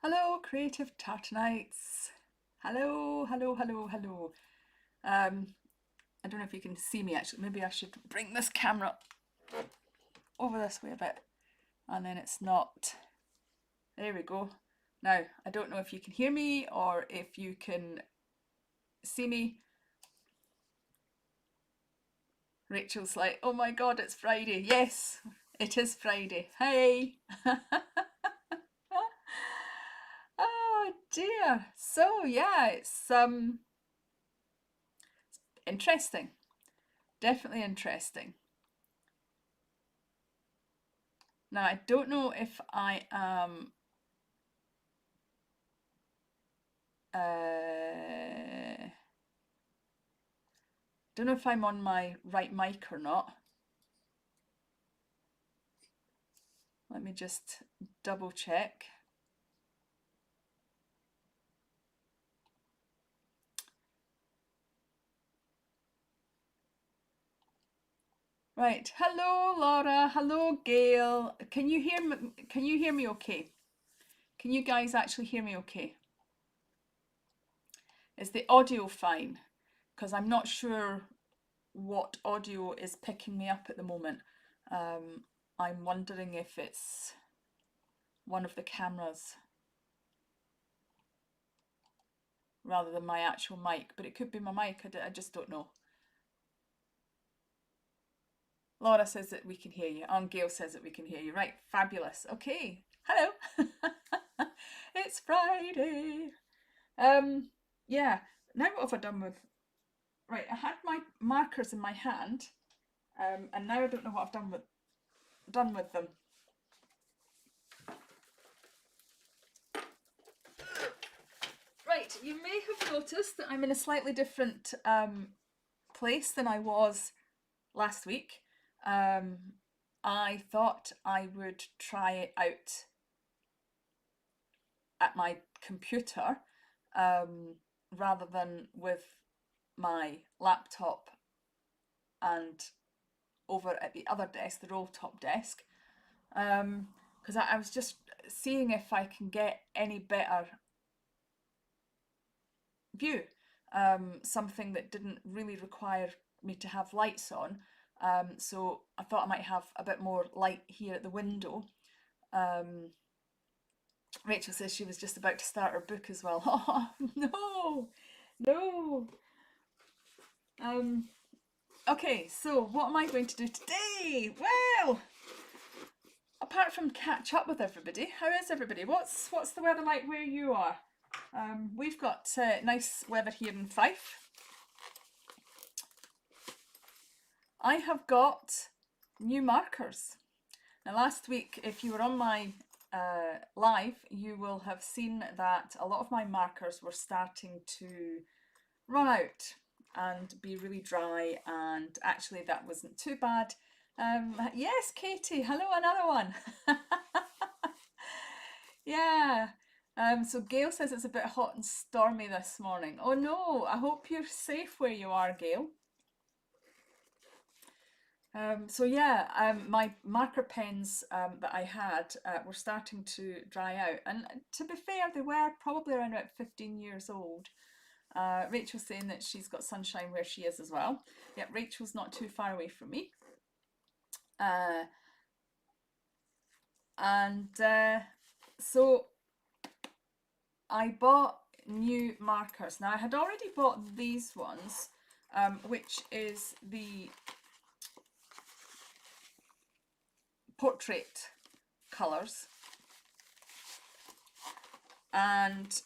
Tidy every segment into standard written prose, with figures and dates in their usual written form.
Hello, creative Tartanites. Hello, hello, hello, hello. I don't know if you can see me actually. Maybe I should bring this camera over this way a bit and then it's not. There we go. Now, I don't know if you can hear me or if you can see me. Rachel's like, oh my God, it's Friday. Yes, it is Friday. Hey. Oh dear. So yeah, it's interesting. Definitely interesting. Now, I don't know if I am don't know if I'm on my right mic or not. Let me just double check. Right. Hello, Laura. Hello, Gail. Can you hear me? Can you hear me okay? Can you guys actually hear me okay? Is the audio fine? Because I'm not sure what audio is picking me up at the moment. I'm wondering if it's one of the cameras rather than my actual mic, but it could be my mic. I just don't know. Laura says that we can hear you, and Gail says that we can hear you. Right, fabulous. Okay, hello. It's Friday. Yeah. Now what have I done with? Right, I had my markers in my hand, and now I don't know what I've done with them. Right, you may have noticed that I'm in a slightly different place than I was last week. I thought I would try it out at my computer rather than with my laptop and over at the other desk, the roll top desk, because I was just seeing if I can get any better view, something that didn't really require me to have lights on. So I thought I might have a bit more light here at the window. Rachel says she was just about to start her book as well. Oh, no, no. Okay, so what am I going to do today? Well, apart from catch up with everybody, how is everybody? What's the weather like where you are? We've got nice weather here in Fife. I have got new markers. Now, last week, if you were on my live, you will have seen that a lot of my markers were starting to run out and be really dry, and actually that wasn't too bad. Yes, Katie, hello, another one. Yeah. So Gail says it's a bit hot and stormy this morning. Oh no, I hope you're safe where you are, Gail. So yeah, my marker pens that I had were starting to dry out, and to be fair, they were probably around about 15 years old. Rachel's saying that she's got sunshine where she is as well. Yeah, Rachel's not too far away from me. So I bought new markers. Now I had already bought these ones, which is the portrait colours, and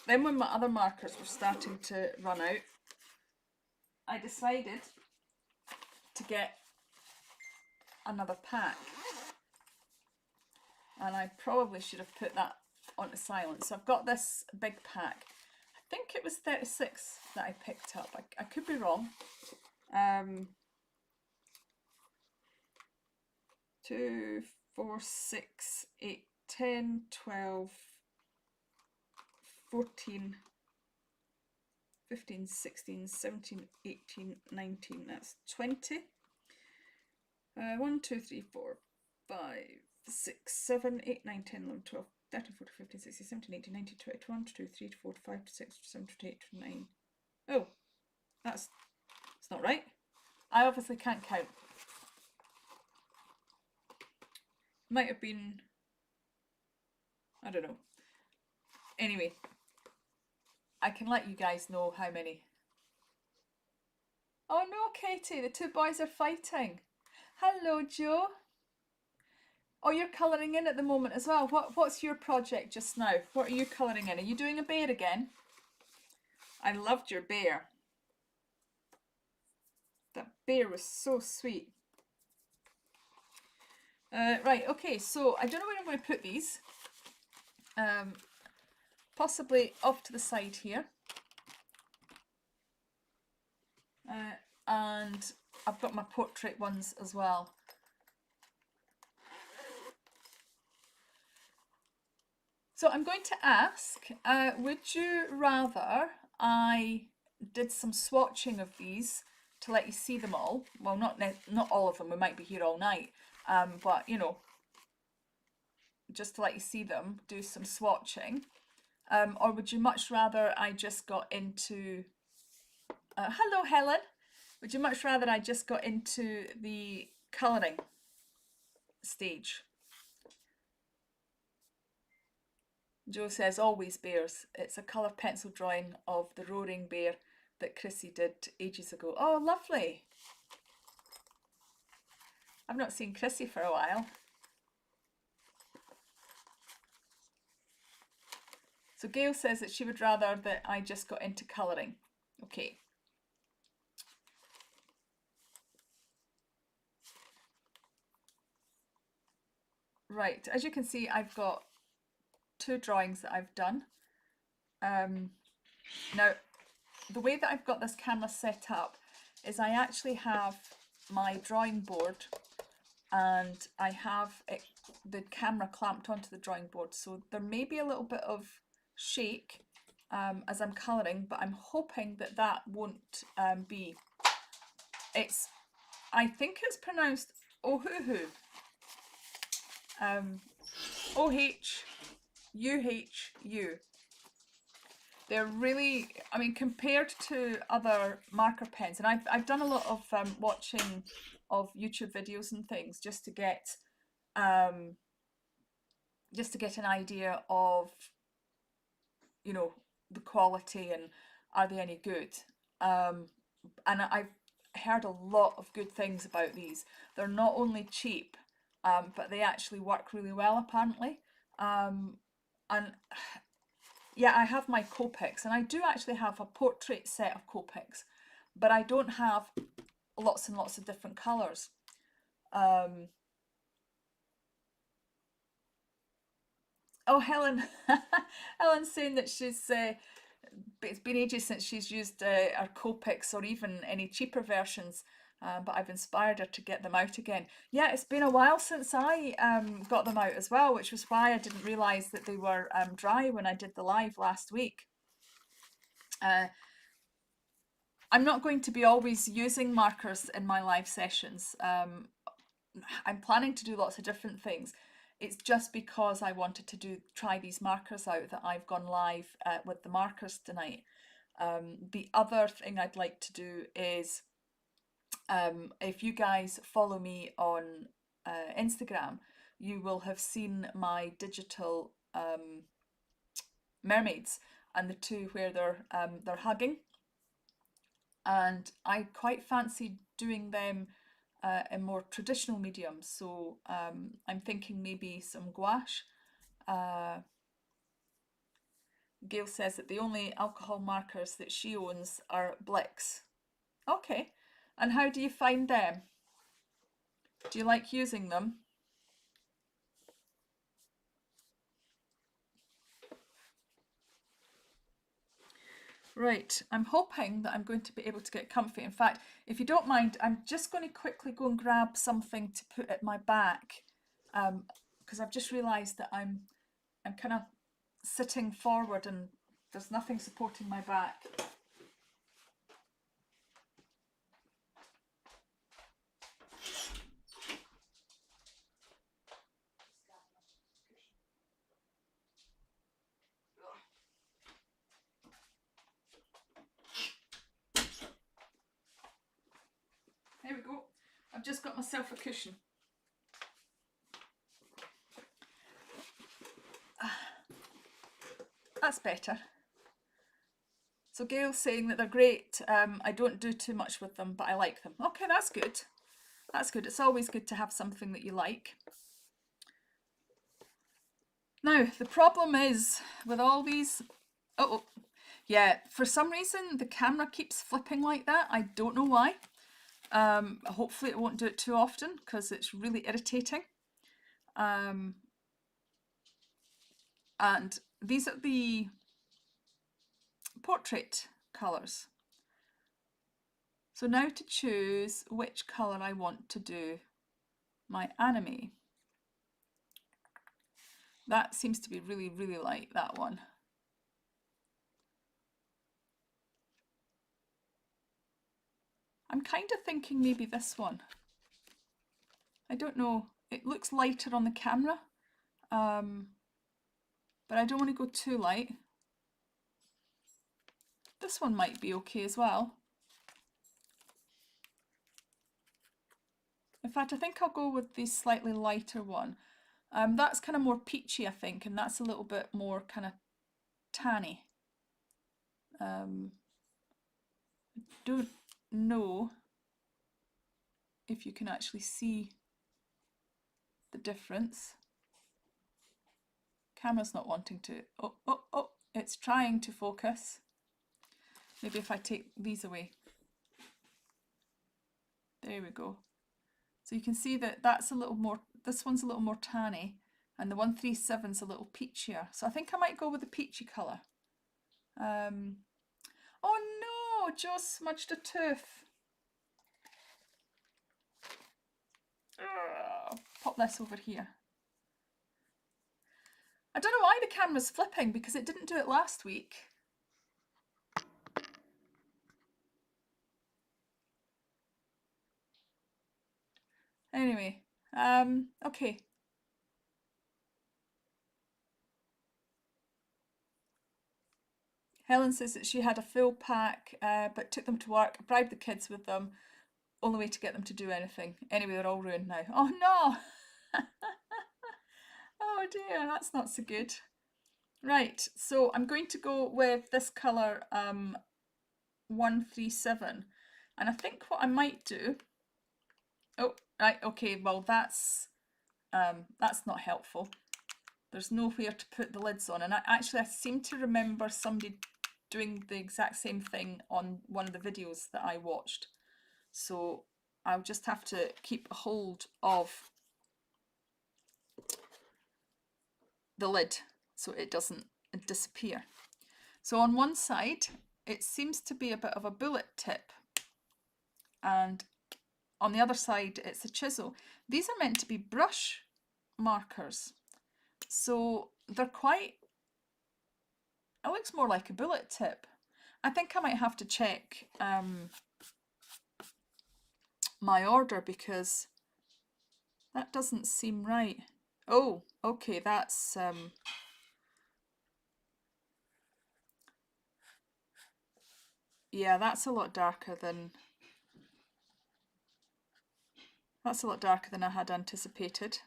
then when my other markers were starting to run out, I decided to get another pack, and I probably should have put that onto silent. So I've got this big pack. I think it was 36 that I picked up. I could be wrong. 2, 4, 6, 8, 10, 12, 14, 15, 16, 17, 18, 19, that's 20. 1, 2, 3, 4, 5, 6, 7, 8, 9, 10, 11, 12, 13, 14, 15, 16, 17, 18, 19, 20, 21, 22, 23, 24, 25, 26, 27, 28, 29. Oh, that's not right. I obviously can't count. Might have been, I don't know. Anyway, I can let you guys know how many. Oh no, Katie, the two boys are fighting. Hello, Joe. Oh, you're colouring in at the moment as well. What's your project just now? What are you colouring in? Are you doing a bear again? I loved your bear. That bear was so sweet. Right, okay, so I don't know where I'm going to put these. Possibly off to the side here. And I've got my portrait ones as well. So I'm going to ask, would you rather I did some swatching of these to let you see them all? Well, not all of them, we might be here all night, but you know, just to let you see them, do some swatching. Or would you much rather I just got into, hello Helen, would you much rather I just got into the colouring stage? Joe says always bears. It's a colour pencil drawing of the roaring bear that Chrissy did ages ago. Oh, lovely. I've not seen Chrissy for a while. So Gail says that she would rather that I just got into colouring. Okay. Right, as you can see, I've got two drawings that I've done. Now, the way that I've got this camera set up is I actually have my drawing board and I have the camera clamped onto the drawing board, so there may be a little bit of shake as I'm colouring, but I'm hoping that that won't be. I think it's pronounced ohuhu. O-H-U-H-U. They're really, I mean, compared to other marker pens, and I've done a lot of watching of YouTube videos and things just to get an idea of, you know, the quality and are they any good. And I've heard a lot of good things about these. They're not only cheap, but they actually work really well apparently. And yeah, I have my Copics, and I do actually have a portrait set of Copics, but I don't have lots and lots of different colours. Oh, Helen, Helen's saying that she's it's been ages since she's used her Copics or even any cheaper versions, but I've inspired her to get them out again. Yeah, it's been a while since I got them out as well, which was why I didn't realise that they were dry when I did the live last week. I'm not going to be always using markers in my live sessions. I'm planning to do lots of different things. It's just because I wanted to try these markers out that I've gone live with the markers tonight. The other thing I'd like to do is, if you guys follow me on Instagram, you will have seen my digital mermaids and the two where they're hugging. And I quite fancy doing them in more traditional mediums. So I'm thinking maybe some gouache. Gail says that the only alcohol markers that she owns are Blicks. Okay, and how do you find them? Do you like using them? Right, I'm hoping that I'm going to be able to get comfy. In fact, if you don't mind, I'm just going to quickly go and grab something to put at my back, because I've just realised that I'm kind of sitting forward and there's nothing supporting my back. myself a cushion. That's better. So Gail's saying that they're great. I don't do too much with them, but I like them. Okay, that's good. That's good. It's always good to have something that you like. Now, the problem is with all these... Oh, yeah, for some reason the camera keeps flipping like that. I don't know why. Hopefully it won't do it too often because it's really irritating. And these are the portrait colours. So now to choose which colour I want to do my anime. That seems to be really, really light, that one. I'm kind of thinking maybe this one. I don't know. It looks lighter on the camera, but I don't want to go too light. This one might be okay as well. In fact, I think I'll go with the slightly lighter one. That's kind of more peachy, I think, and that's a little bit more kind of tanny. Don't know if you can actually see the difference. Camera's not wanting to. Oh, it's trying to focus. Maybe if I take these away. There we go. So you can see that that's a little more, this one's a little more tanny, and the 137's a little peachier. So I think I might go with the peachy colour. Oh no, Joe smudged a tooth. Pop this over here. I don't know why the camera's flipping because it didn't do it last week. Anyway, okay. Helen says that she had a full pack, but took them to work, bribed the kids with them, only way to get them to do anything. Anyway, they're all ruined now. Oh no! Oh dear, that's not so good. Right, so I'm going to go with this colour 137, and I think what I might do... Oh, right, okay, well that's not helpful. There's nowhere to put the lids on, and I seem to remember somebody doing the exact same thing on one of the videos that I watched. So I'll just have to keep a hold of the lid so it doesn't disappear. So on one side it seems to be a bit of a bullet tip, and on the other side it's a chisel. These are meant to be brush markers, so they're quite... It looks more like a bullet tip. I think I might have to check my order because that doesn't seem right. Oh, okay, that's yeah, that's a lot darker than I had anticipated.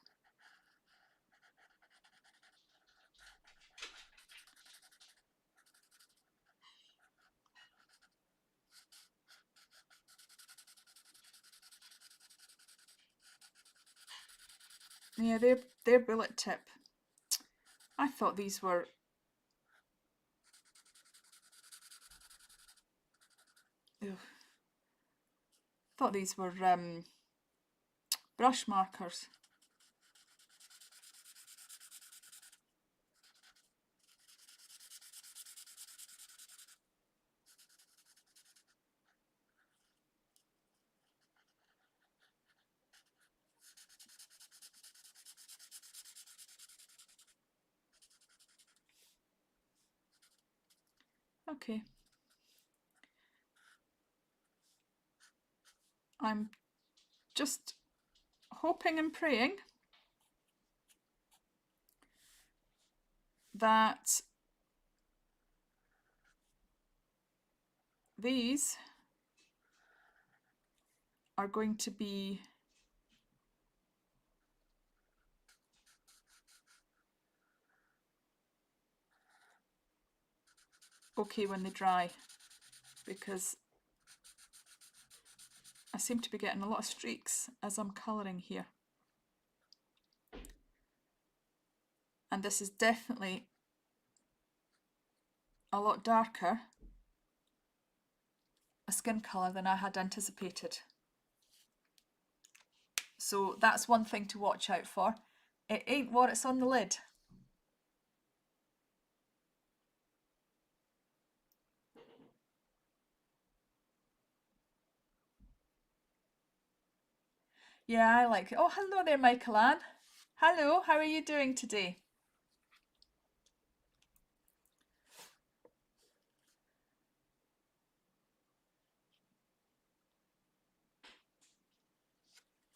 Yeah, they're bullet tip. I thought these were... Ew. Thought these were brush markers. Okay. I'm just hoping and praying that these are going to be okay when they dry, because I seem to be getting a lot of streaks as I'm colouring here. And this is definitely a lot darker a skin colour than I had anticipated. So that's one thing to watch out for. It ain't what it's on the lid. Yeah, I like it. Oh, hello there, Michael Ann. Hello, how are you doing today?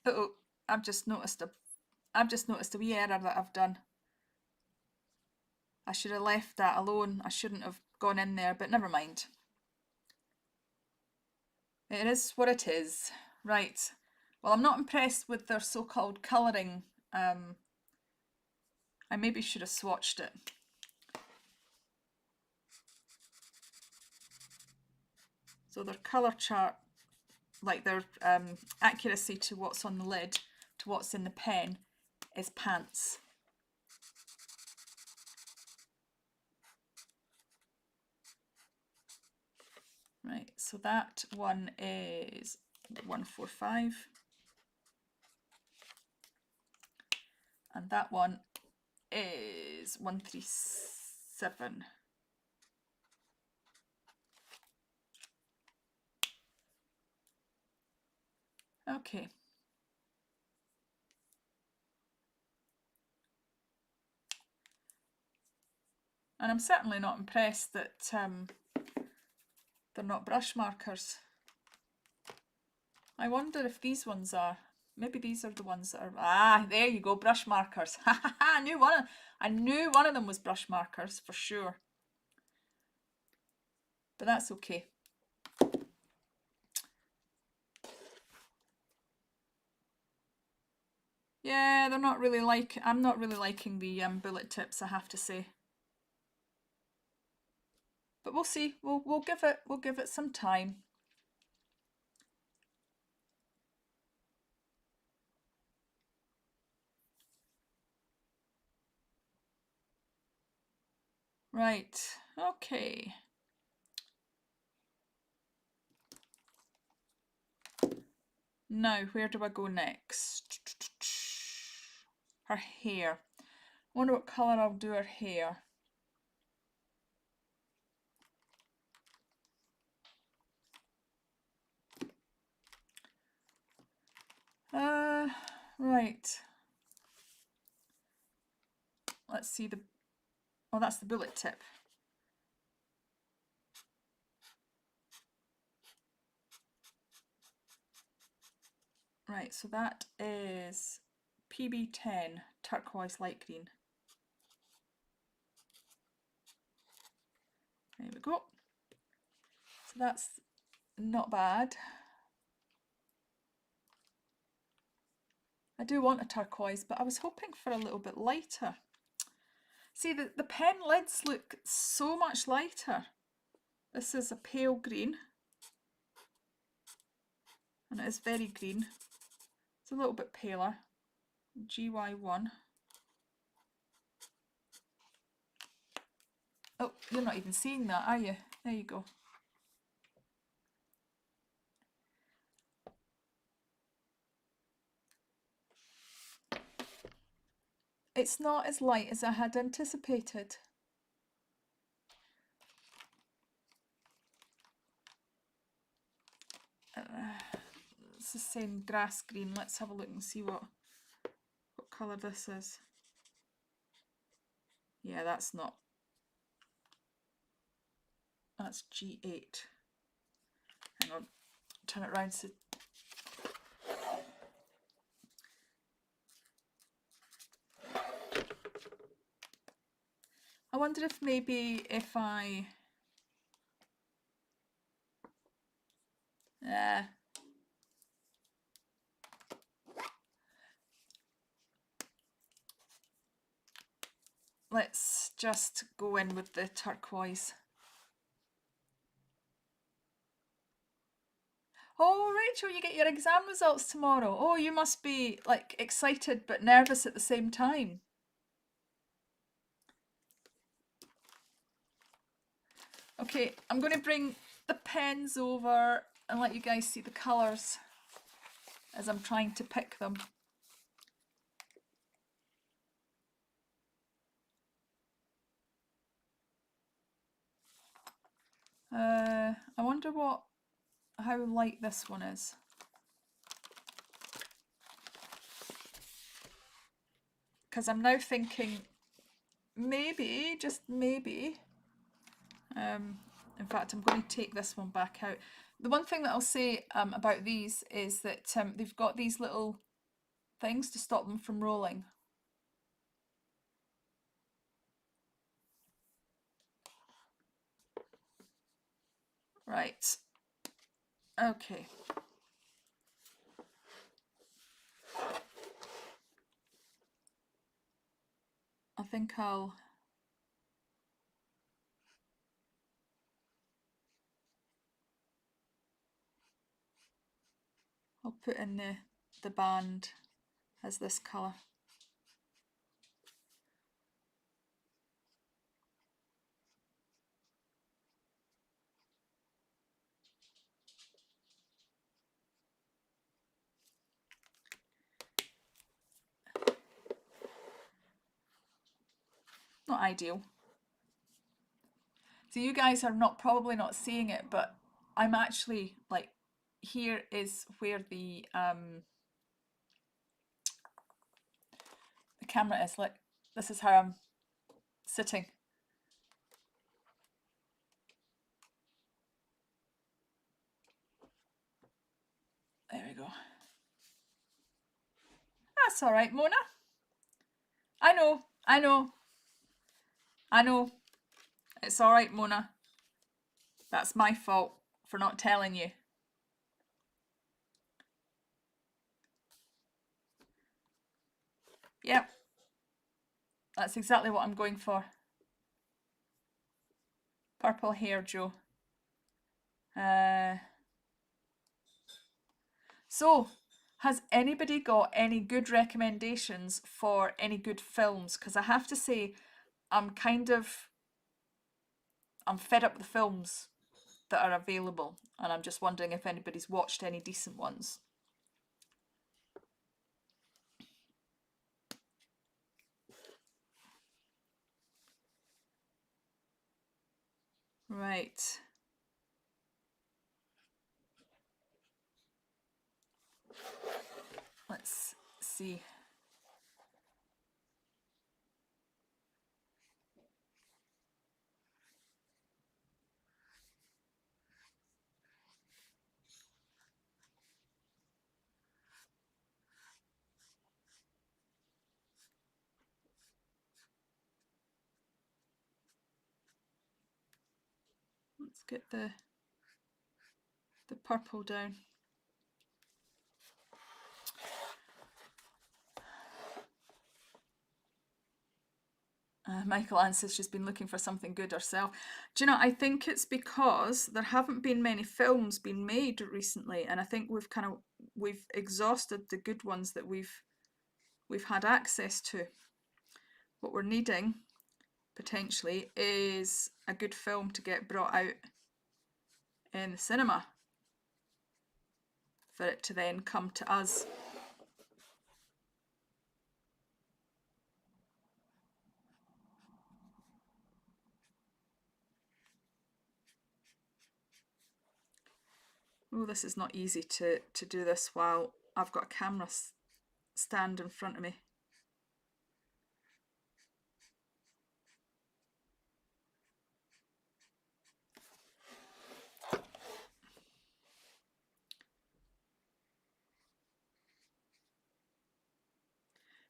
Uh-oh, I've just noticed a wee error that I've done. I should have left that alone. I shouldn't have gone in there, but never mind. It is what it is. Right. Well, I'm not impressed with their so-called colouring. I maybe should have swatched it. So their colour chart, like their accuracy to what's on the lid, to what's in the pen, is pants. Right, so that one is 145. And that one is 137. Okay. And I'm certainly not impressed that they're not brush markers. I wonder if these ones are. Maybe these are the ones that are. Ah, there you go, brush markers. I knew one of them was brush markers for sure. But that's okay. Yeah, they're not really like. I'm not really liking the bullet tips, I have to say. But we'll see. We'll give it some time. Right. Okay. Now, where do I go next? Her hair. I wonder what colour I'll do her hair. Right. Let's see the. Oh, that's the bullet tip. Right, so that is PB10 turquoise light green. There we go. So that's not bad. I do want a turquoise, but I was hoping for a little bit lighter. See, the pen lids look so much lighter. This is a pale green, and it is very green. It's a little bit paler. GY1. Oh, you're not even seeing that, are you? There you go. It's not as light as I had anticipated. It's the same grass green. Let's have a look and see what colour this is. Yeah, that's not. That's G8. Hang on, turn it around so. I wonder if maybe if I. Let's just go in with the turquoise. Oh, Rachel, you get your exam results tomorrow. Oh, you must be like excited but nervous at the same time. Okay, I'm going to bring the pens over and let you guys see the colours as I'm trying to pick them. I wonder how light this one is. Because I'm now thinking maybe, just maybe, in fact I'm going to take this one back out. The one thing that I'll say about these is that they've got these little things to stop them from rolling. Right, okay. I think I'll put in the band as this colour. Not ideal. So you guys are probably not seeing it, but I'm actually like, here is where the camera is. Like, this is how I'm sitting. There we go. That's all right, Mona. I know. It's all right, Mona. That's my fault for not telling you. Yep. That's exactly what I'm going for. Purple hair, Joe. So, has anybody got any good recommendations for any good films? Because I have to say, I'm fed up with the films that are available, and I'm just wondering if anybody's watched any decent ones. Right. Let's see. Let's get the purple down. Michael Ann says she's been looking for something good herself. Do you know, I think it's because there haven't been many films being made recently, and I think we've exhausted the good ones that we've had access to. What we're needing potentially is a good film to get brought out in the cinema for it to then come to us. Oh, this is not easy to do this while I've got a camera stand in front of me.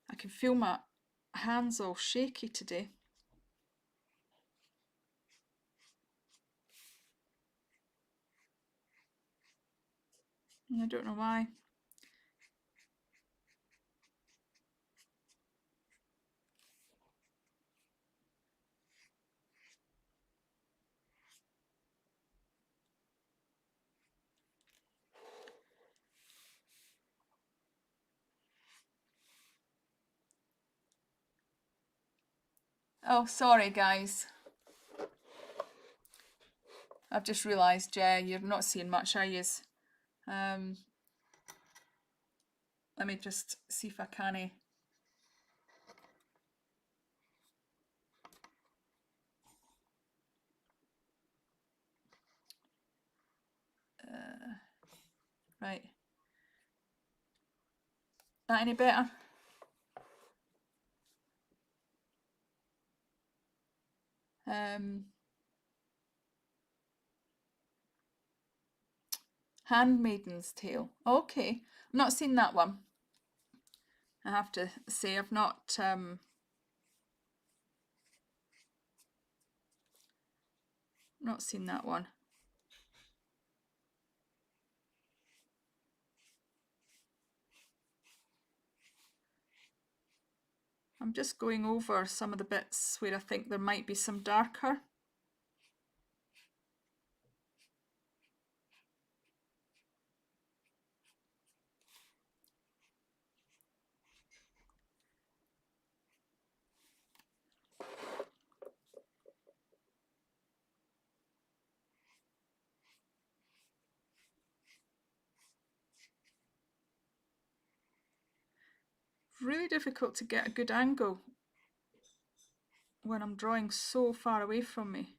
I can feel my hands all shaky today. I don't know why. Oh, sorry guys. I've just realised, Jay, you're not seeing much, are you? Let me just see if I can. Right. That any better? Handmaiden's Tale. Okay, I've not seen that one. I have to say I've not seen that one. I'm just going over some of the bits where I think there might be some darker. Really difficult to get a good angle when I'm drawing so far away from me.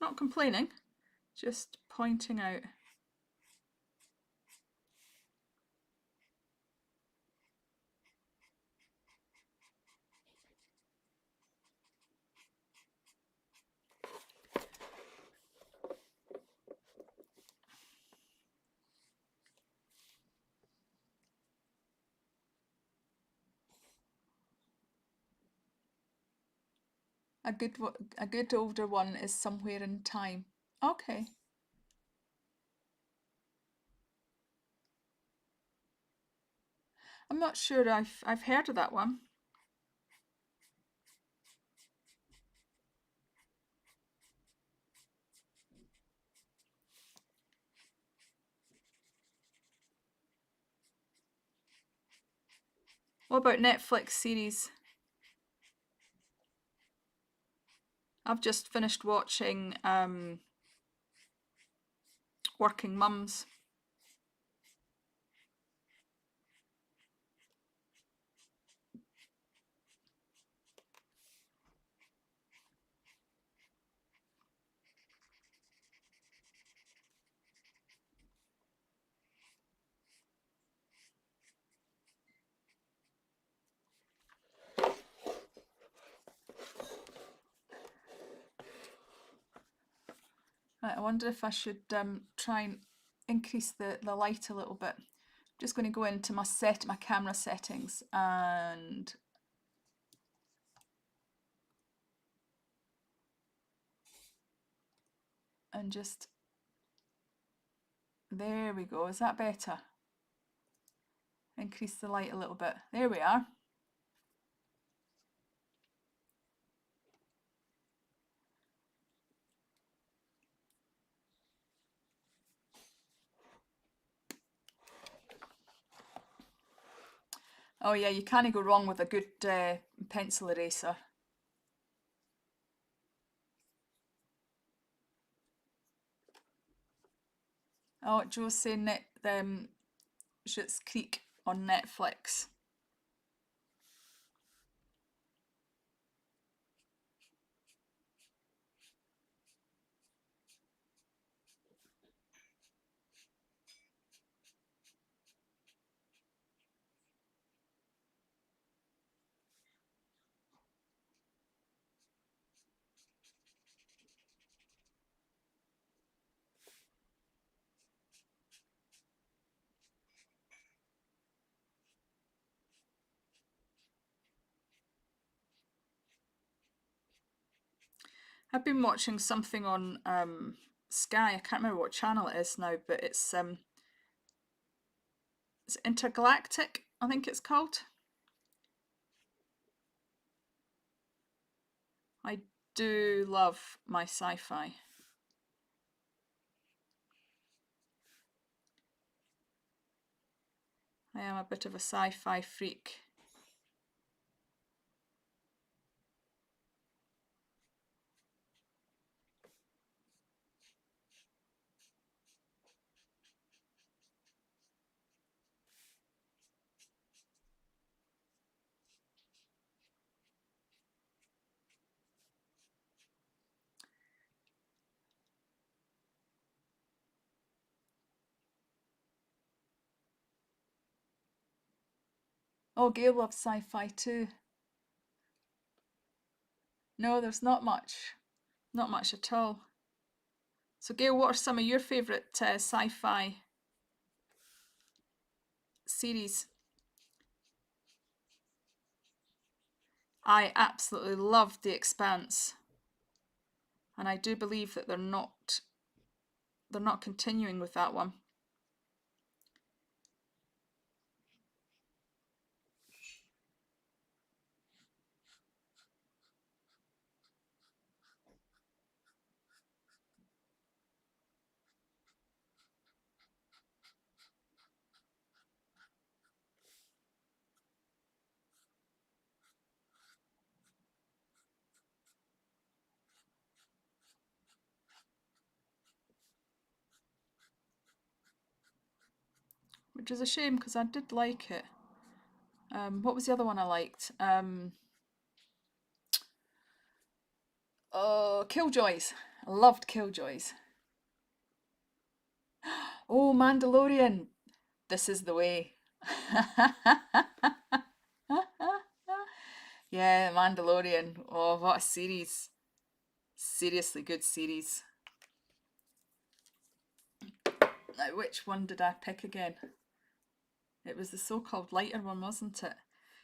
Not complaining, just pointing out. A good older one is Somewhere in Time. Okay. I'm not sure I've heard of that one. What about Netflix series? I've just finished watching Working Mums. Right, I wonder if I should try and increase the light a little bit. I'm just going to go into my camera settings and just, there we go. Is that better? Increase the light a little bit. There we are. Oh yeah, you can't go wrong with a good pencil eraser. Oh, Joe's saying that Schitt's Creek on Netflix. I've been watching something on Sky. I can't remember what channel it is now, but it's Intergalactic, I think it's called. I do love my sci-fi. I am a bit of a sci-fi freak. Oh, Gail loves sci-fi too. No, there's not much. Not much at all. So Gail, what are some of your favourite sci-fi series? I absolutely loved The Expanse, and I do believe that they're not continuing with that one. Which is a shame because I did like it. What was the other one I liked? Oh, Killjoys. I loved Killjoys. Oh, Mandalorian. This is the way. Yeah, Mandalorian. Oh, what a series. Seriously good series. Now, which one did I pick again? It was the so-called lighter one, wasn't it?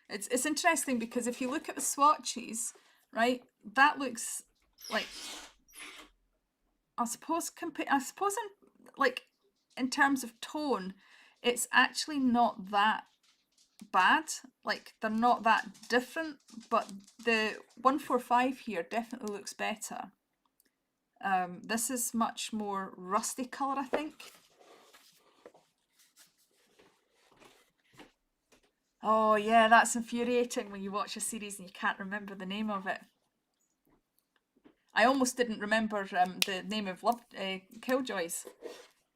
It's interesting because if you look at the swatches, right, that looks like, I suppose in terms of tone, it's actually not that bad. Like they're not that different, but the 145 here definitely looks better. This is much more rusty colour, I think. Oh yeah, that's infuriating when you watch a series and you can't remember the name of it. I almost didn't remember the name of Killjoys.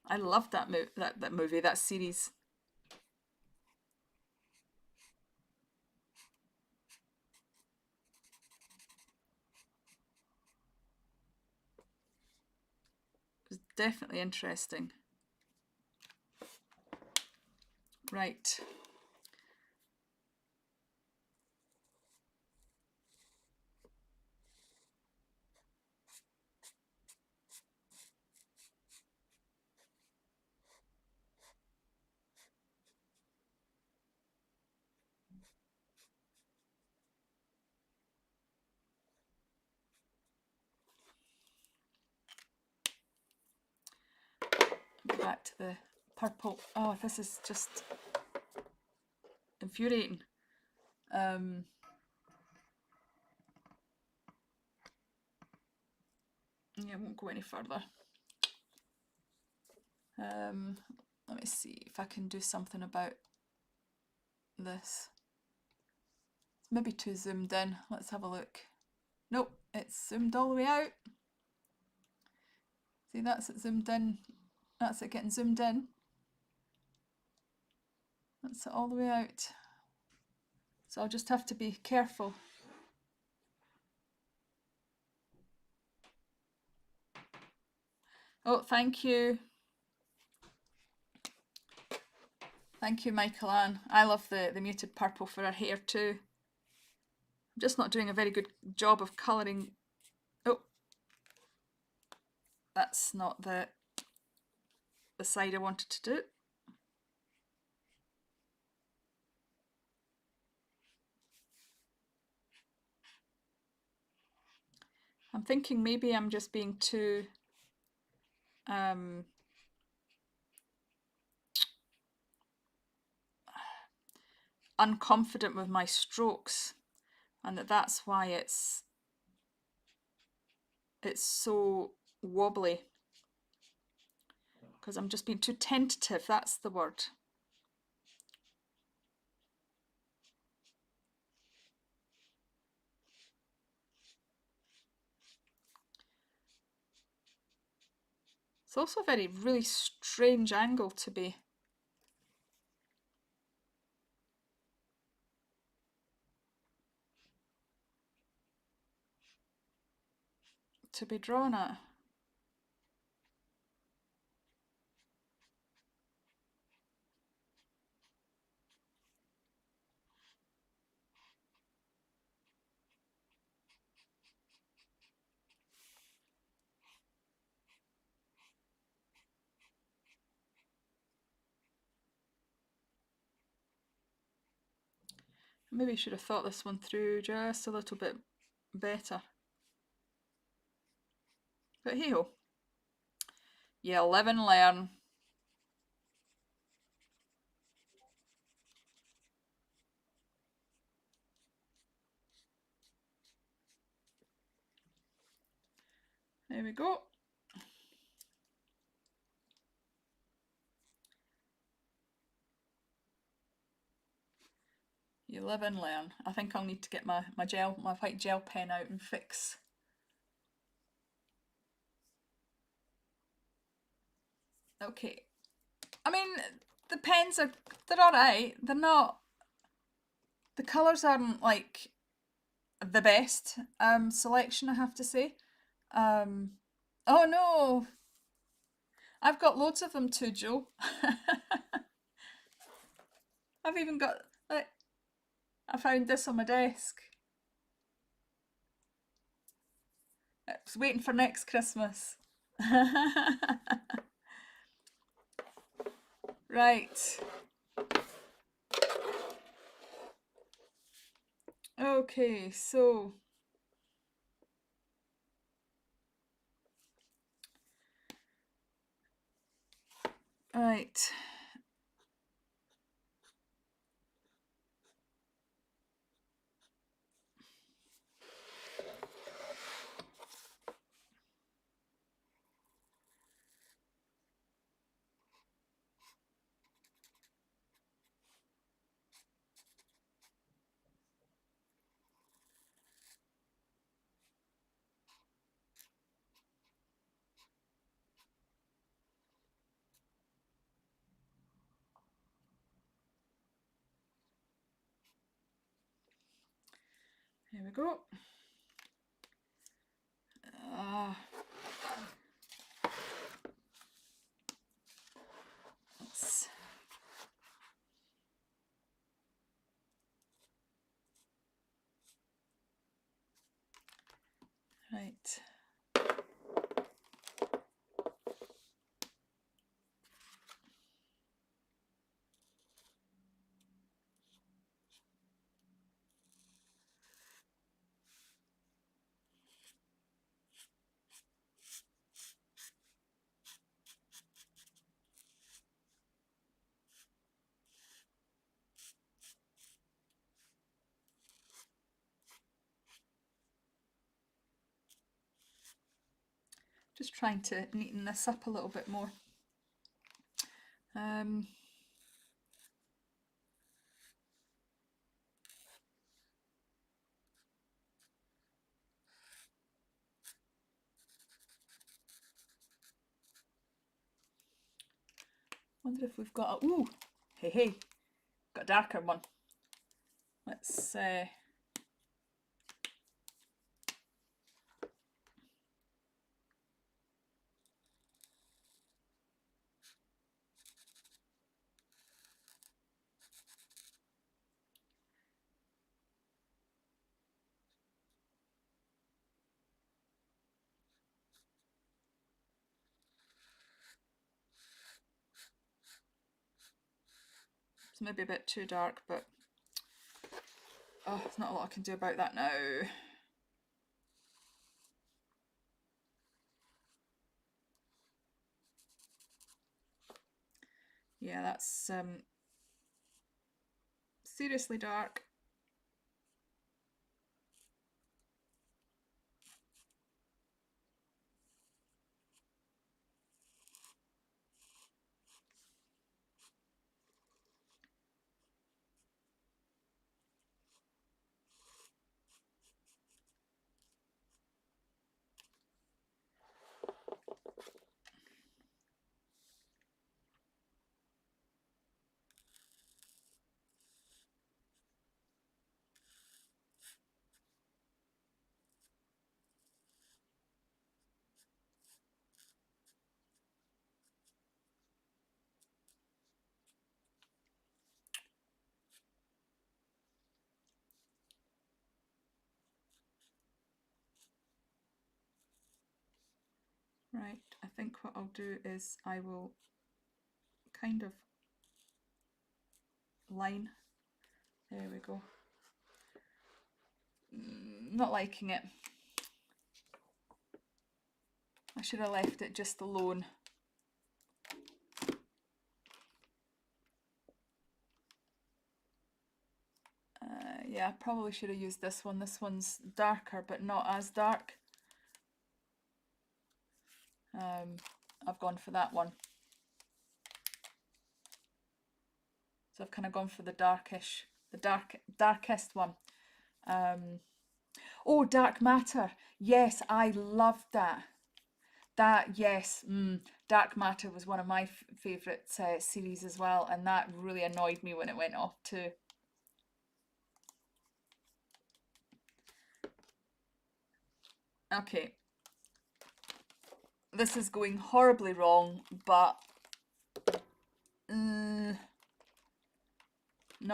I loved that movie, that series. It was definitely interesting. Right. Go back to the purple. Oh, this is just infuriating. Yeah, I won't go any further. Let me see if I can do something about this. Maybe too zoomed in. Let's have a look. Nope, it's zoomed all the way out. See, that's it zoomed in. That's it getting zoomed in. That's it all the way out. So I'll just have to be careful. Oh, thank you. Thank you, Michael Ann. I love the muted purple for her hair too. I'm just not doing a very good job of colouring. Oh, that's not the side I wanted to do. I'm thinking maybe I'm just being too unconfident with my strokes, and that's why it's so wobbly, because I'm just being too tentative. That's the word. It's also a very really strange angle to be drawn at. Maybe I should have thought this one through just a little bit better. But hey ho. You live and learn. There we go. You live and learn. I think I'll need to get my white gel pen out and fix. Okay. I mean, the pens they're alright. They're not, the colours aren't like the best selection, I have to say. Oh no, I've got loads of them too, Joe. I've even got, like, I found this on my desk. I was waiting for next Christmas. Right. Okay, so right. Here we go. Let's right. Just trying to neaten this up a little bit more. Wonder if we've got a, ooh, hey, got a darker one. Let's it's maybe a bit too dark, but oh, there's not a lot I can do about that now. Yeah, that's seriously dark. Right, I think what I'll do is I will kind of line. There we go. Not liking it. I should have left it just alone. Yeah, I probably should have used this one. This one's darker, but not as dark. I've gone for that one. So I've kind of gone for the darkish, the darkest one. Oh, Dark Matter. Yes, I loved that. Yes, Dark Matter was one of my favourite series as well, and that really annoyed me when it went off too. Okay. This is going horribly wrong, but not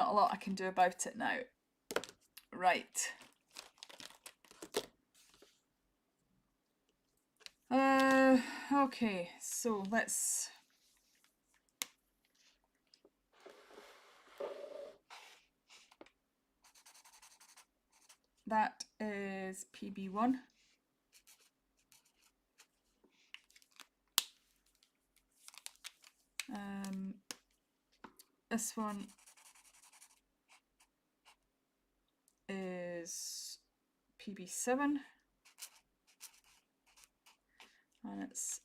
a lot I can do about it now. Right. Okay, so let's... That is PB1. This one is PB7. And it's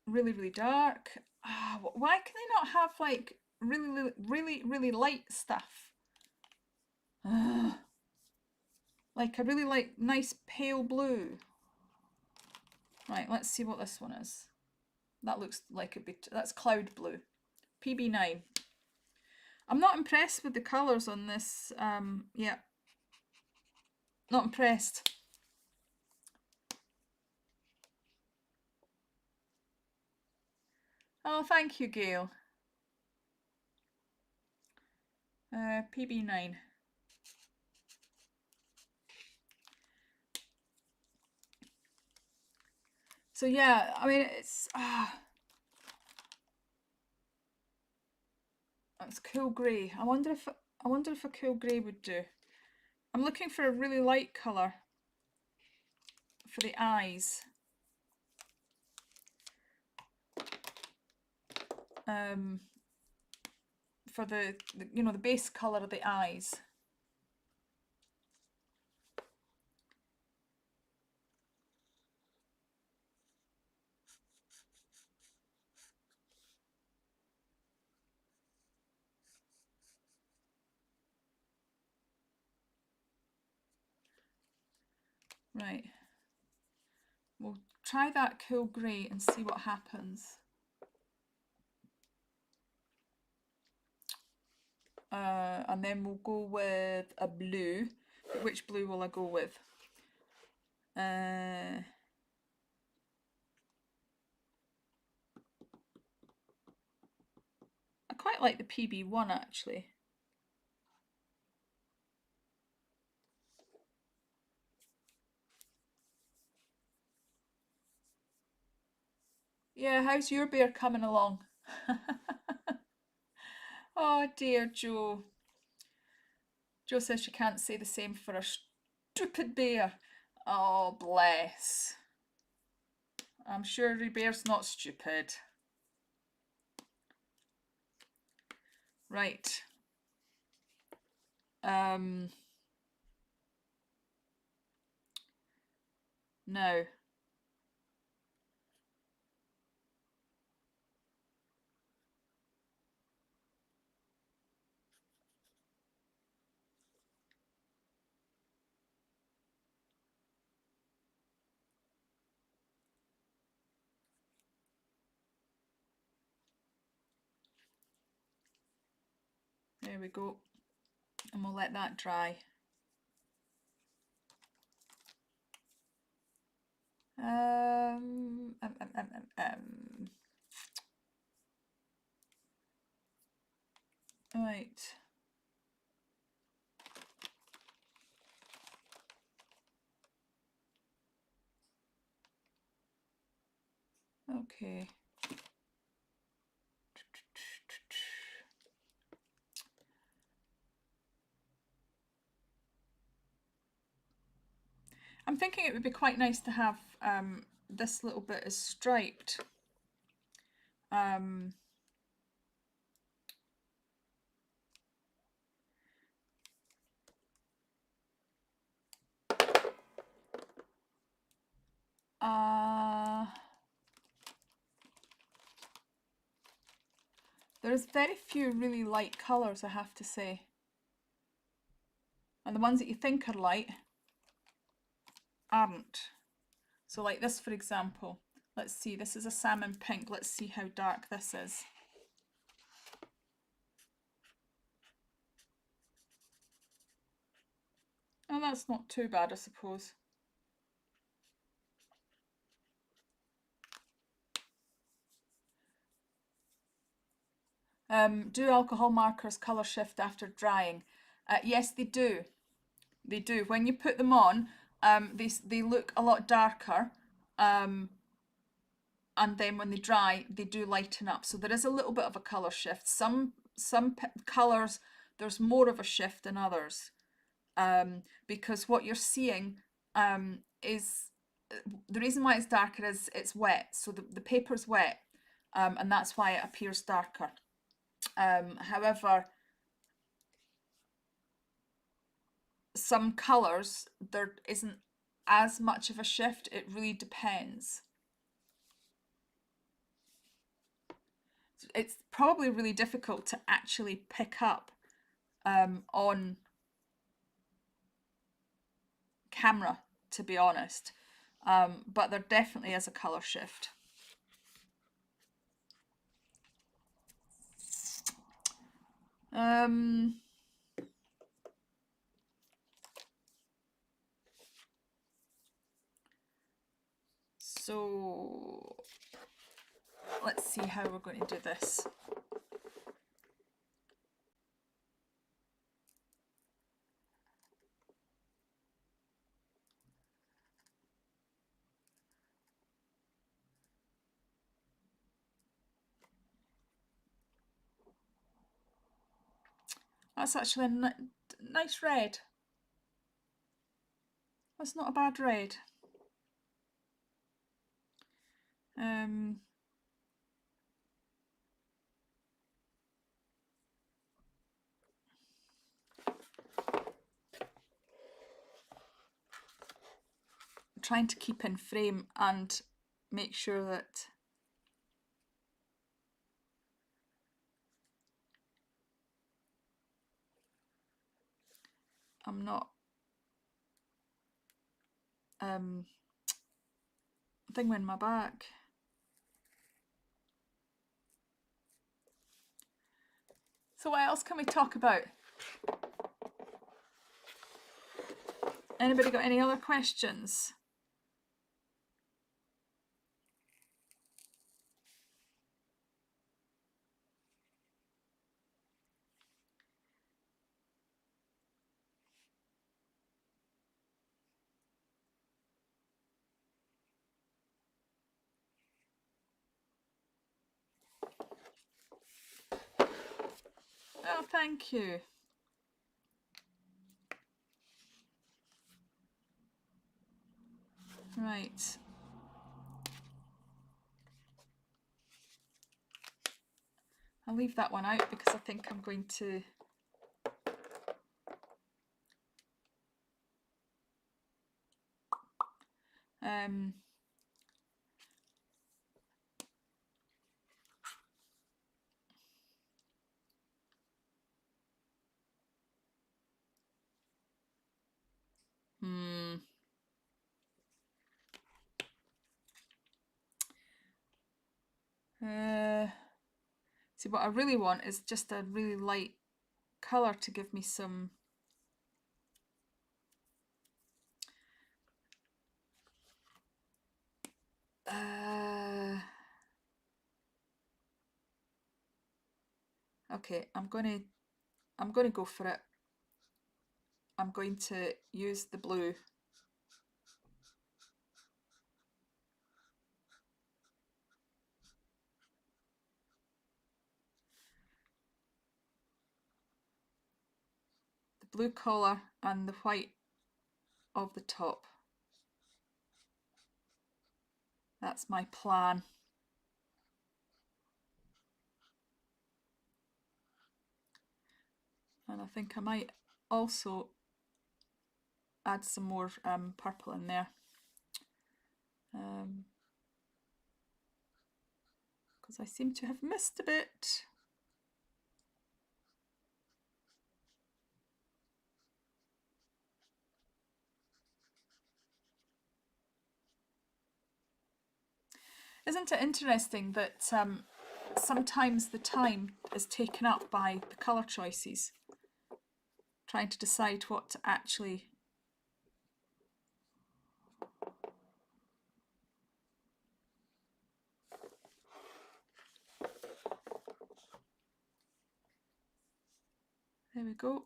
really, really dark. Why can they not have like really light stuff? Like a really like nice pale blue. Right, let's see what this one is. That looks like a bit, that's cloud blue. PB9. I'm not impressed with the colours on this. Yeah, not impressed. Oh, thank you, Gail. PB9. So yeah, I mean it's it's cool grey. I wonder if a cool grey would do. I'm looking for a really light colour for the eyes. For the you know, the base colour of the eyes. Right. We'll try that cool grey and see what happens. And then we'll go with a blue. Which blue will I go with? I quite like the PB1 actually. Yeah, how's your bear coming along? Oh dear, Jo. Jo says she can't say the same for a stupid bear. Oh, bless. I'm sure your bear's not stupid. Right. Now. There we go. And we'll let that dry. Right. Okay. I'm thinking it would be quite nice to have this little bit is striped. Um, there's very few really light colours, I have to say. And the ones that you think are light aren't. So like this, for example, let's see, this is a salmon pink. Let's see how dark this is. Oh, that's not too bad, I suppose. Do alcohol markers colour shift after drying? Yes, they do. They do. When you put them on, they look a lot darker, and then when they dry, they do lighten up. So there is a little bit of a colour shift. Some colours, there's more of a shift than others, because what you're seeing is the reason why it's darker is it's wet. So the paper's wet, and that's why it appears darker. However, some colours, there isn't as much of a shift. It really depends. It's probably really difficult to actually pick up on camera, to be honest, but there definitely is a colour shift. So let's see how we're going to do this. That's actually a nice red. That's not a bad red. Trying to keep in frame and make sure that I'm not thing in my back. So what else can we talk about? Anybody got any other questions? Oh, thank you. Right. I'll leave that one out because I think I'm going to see, what I really want is just a really light colour to give me some okay, I'm gonna go for it. I'm going to use the blue. The blue collar and the white of the top. That's my plan. And I think I might also add some more purple in there. Because I seem to have missed a bit. Isn't it interesting that sometimes the time is taken up by the colour choices, trying to decide what to actually there we go.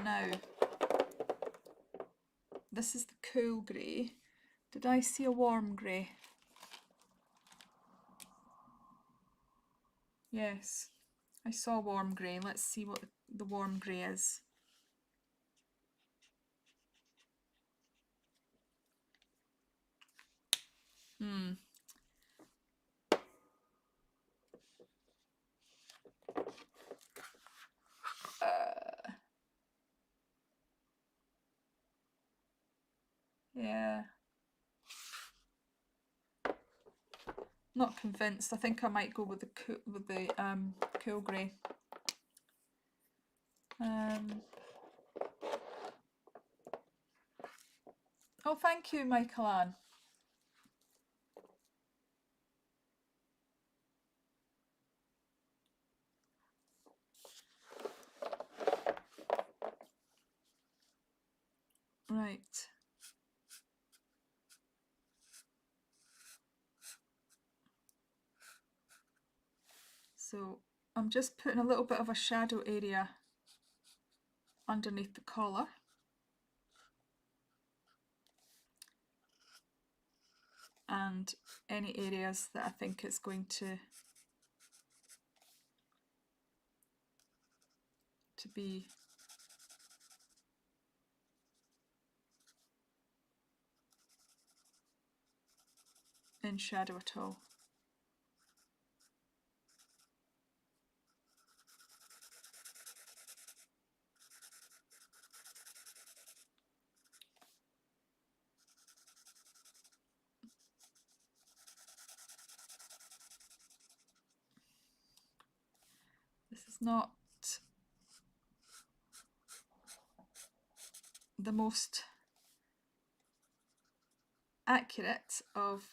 Now, this is the cool grey. Did I see a warm grey? Yes, I saw warm grey. Let's see what the warm grey is. Yeah. Not convinced. I think I might go with the cool grey. Oh, thank you, Michael Ann. Right. So I'm just putting a little bit of a shadow area underneath the collar. And any areas that I think it's going to be in shadow at all. This is not the most accurate of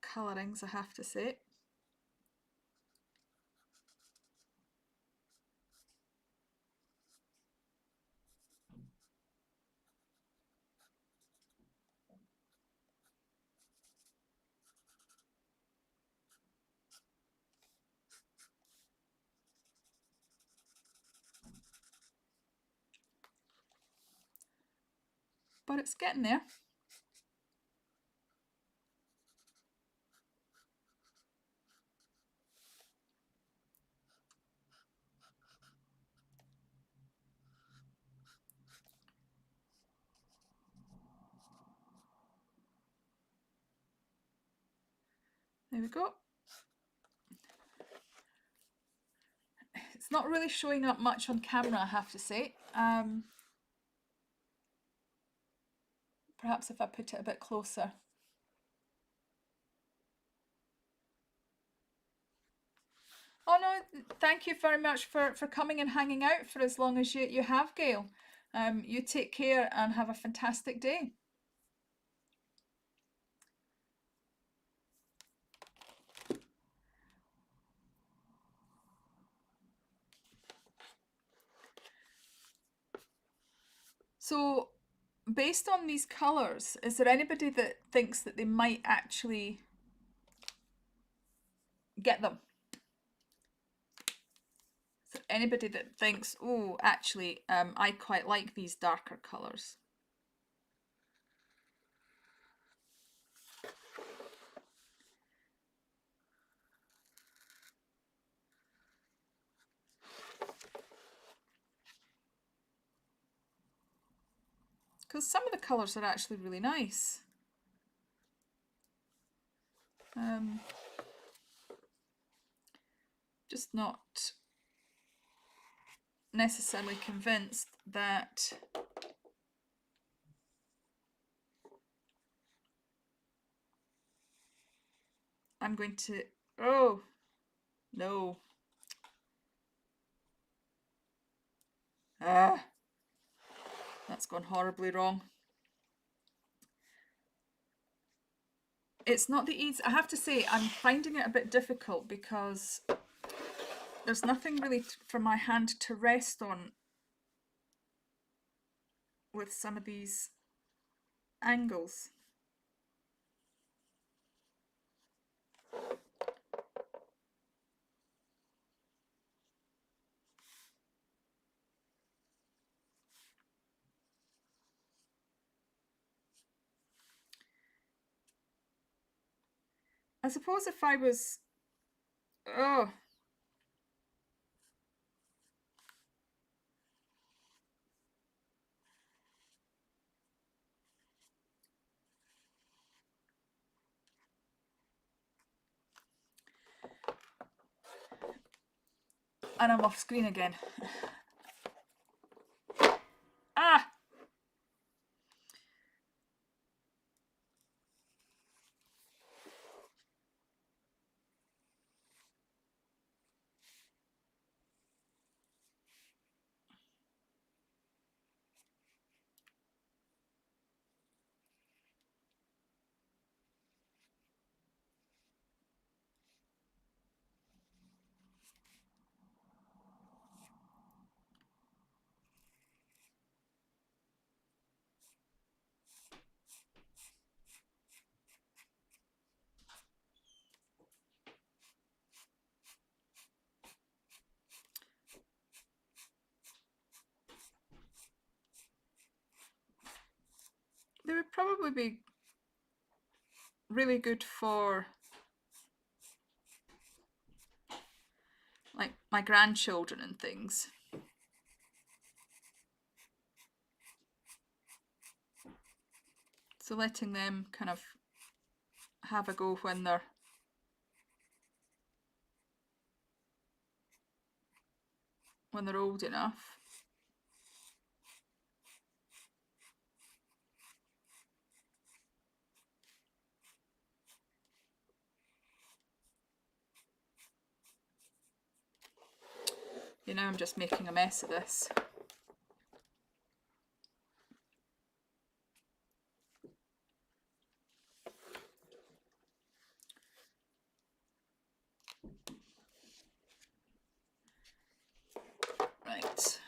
colourings, I have to say. But it's getting there. There we go. It's not really showing up much on camera, I have to say. Perhaps if I put it a bit closer. Oh no, thank you very much for coming and hanging out for as long as you have, Gail. You take care and have a fantastic day. So, based on these colours, is there anybody that thinks that they might actually get them? Is there anybody that thinks, oh, actually, I quite like these darker colours? because some of the colours are actually really nice. Just not necessarily convinced that I'm going to, oh no, that's gone horribly wrong. It's not the easy, I have to say, I'm finding it a bit difficult because there's nothing really for my hand to rest on with some of these angles. I suppose if I was, oh, and I'm off screen again. Ah! They would probably be really good for like my grandchildren and things. So letting them kind of have a go when they're old enough. You know, I'm just making a mess of this. Right.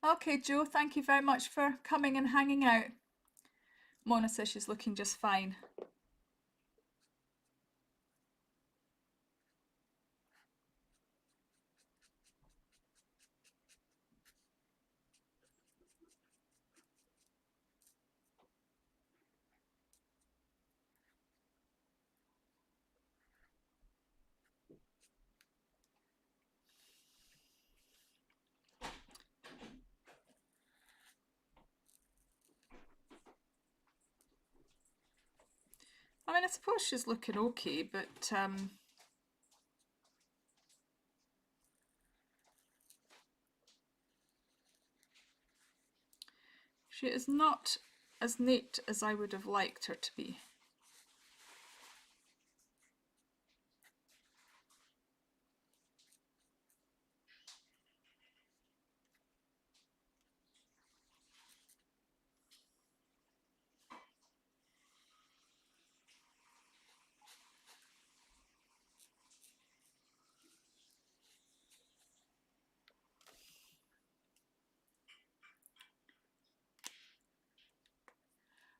Okay, Jo, thank you very much for coming and hanging out. Mona says she's looking just fine. I mean, I suppose she's looking okay, but she is not as neat as I would have liked her to be.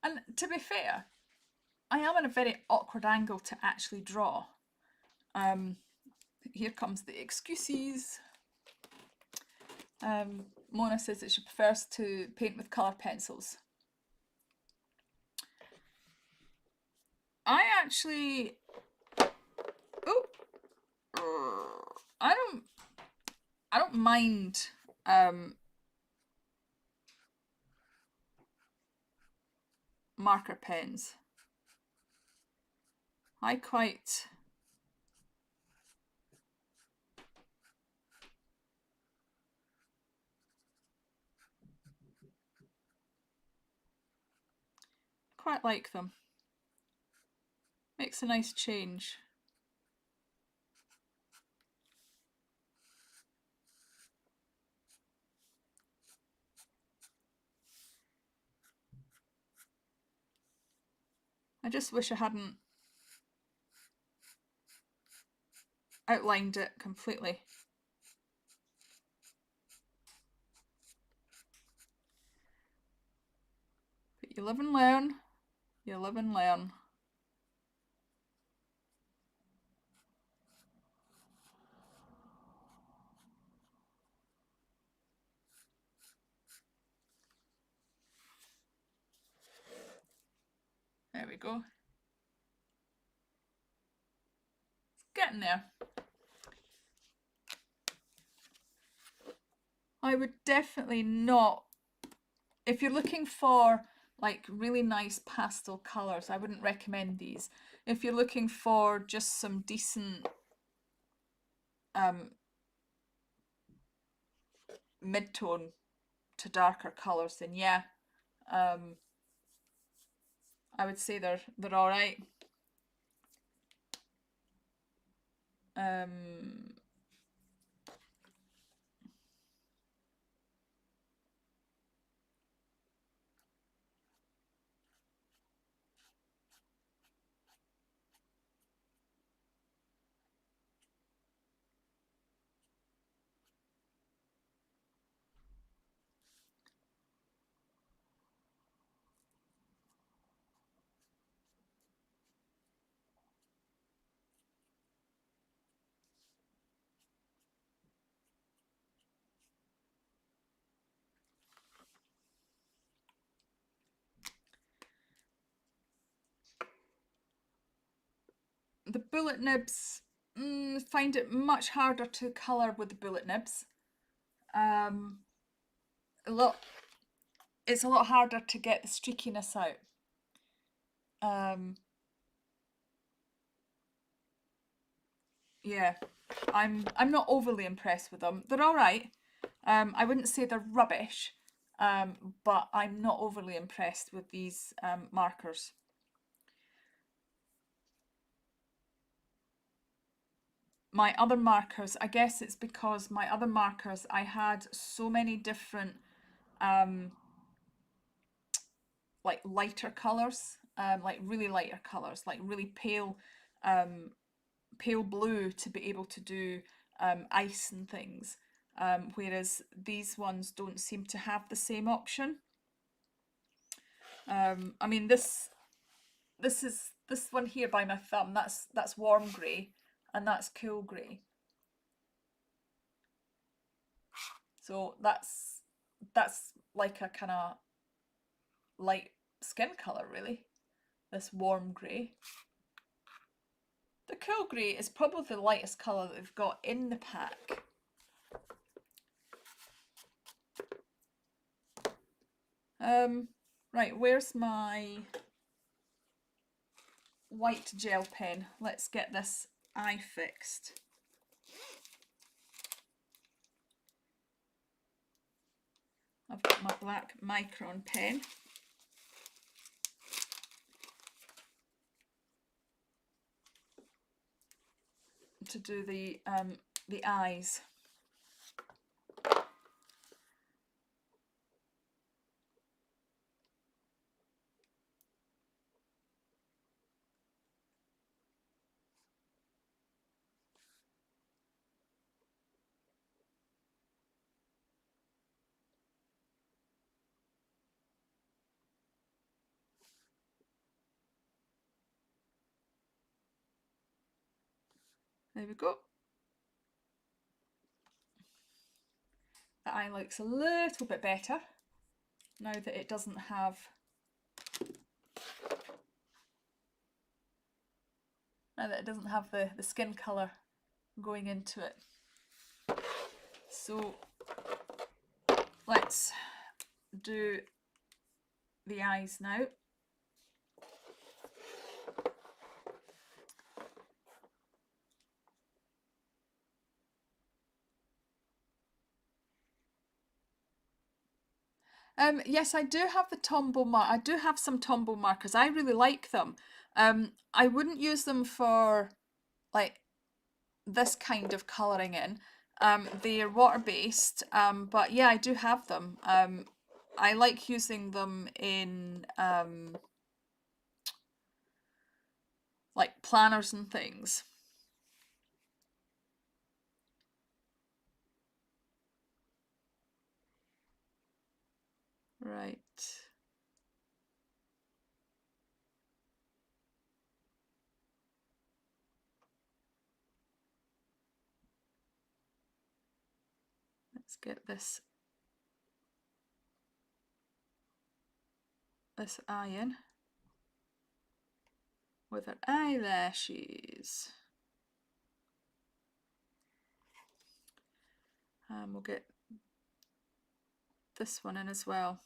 And to be fair, I am in a very awkward angle to actually draw. Here comes the excuses. Mona says that she prefers to paint with colour pencils. I actually, oh, I don't mind marker pens. I quite like them. Makes a nice change. I just wish I hadn't outlined it completely. But you live and learn. You live and learn. There we go. It's getting there. I would definitely not, if you're looking for like really nice pastel colours, I wouldn't recommend these. If you're looking for just some decent mid-tone to darker colours, then yeah, I would say they're all right. The bullet nibs, find it much harder to colour with the bullet nibs. It's a lot harder to get the streakiness out. Yeah, I'm not overly impressed with them. They're all right. I wouldn't say they're rubbish, but I'm not overly impressed with these markers. My other markers, I guess it's because my other markers, I had so many different like lighter colours, like really lighter colours, like really pale blue to be able to do ice and things, whereas these ones don't seem to have the same option. I mean, this one here by my thumb, that's warm grey, and that's cool grey. So that's like a kind of light skin colour, really. This warm grey. The cool grey is probably the lightest colour that they've got in the pack. Right, where's my white gel pen? Let's get this eye fixed. I've got my black micron pen. To do the eyes. There we go. The eye looks a little bit better now that it doesn't have now that it doesn't have the skin colour going into it. So let's do the eyes now. Yes, I do have the Tombow I do have some Tombow markers. I really like them. I wouldn't use them for like this kind of colouring in. They're water-based, but yeah, I do have them. I like using them in like planners and things. Right. Let's get this eye in with her eyelashes. We'll get this one in as well.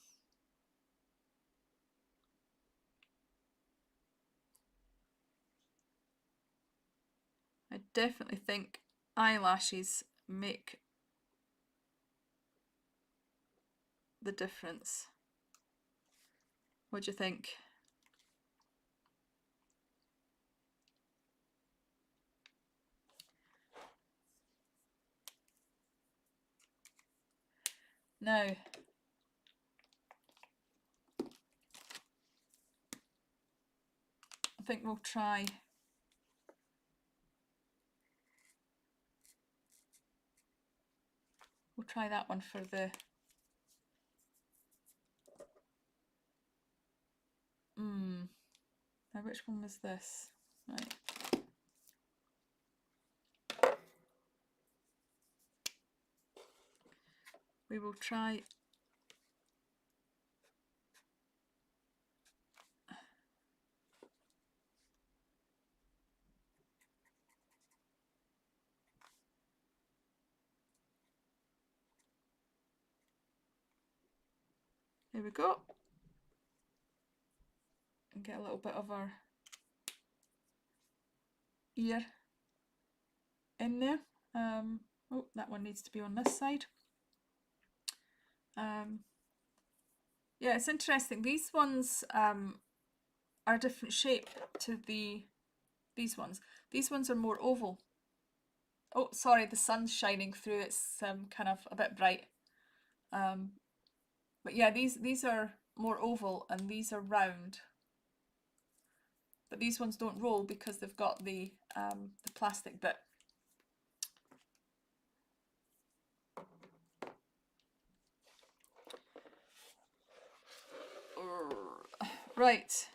I definitely think eyelashes make the difference. What do you think? Now, I think we'll try that one for the now which one was this? Right. We will try there we go. And get a little bit of our ear in there. Oh, that one needs to be on this side. Yeah, it's interesting. These ones are a different shape to these ones. These ones are more oval. Oh, sorry, the sun's shining through. It's kind of a bit bright. But yeah, these are more oval and these are round. But these ones don't roll because they've got the plastic bit. Right.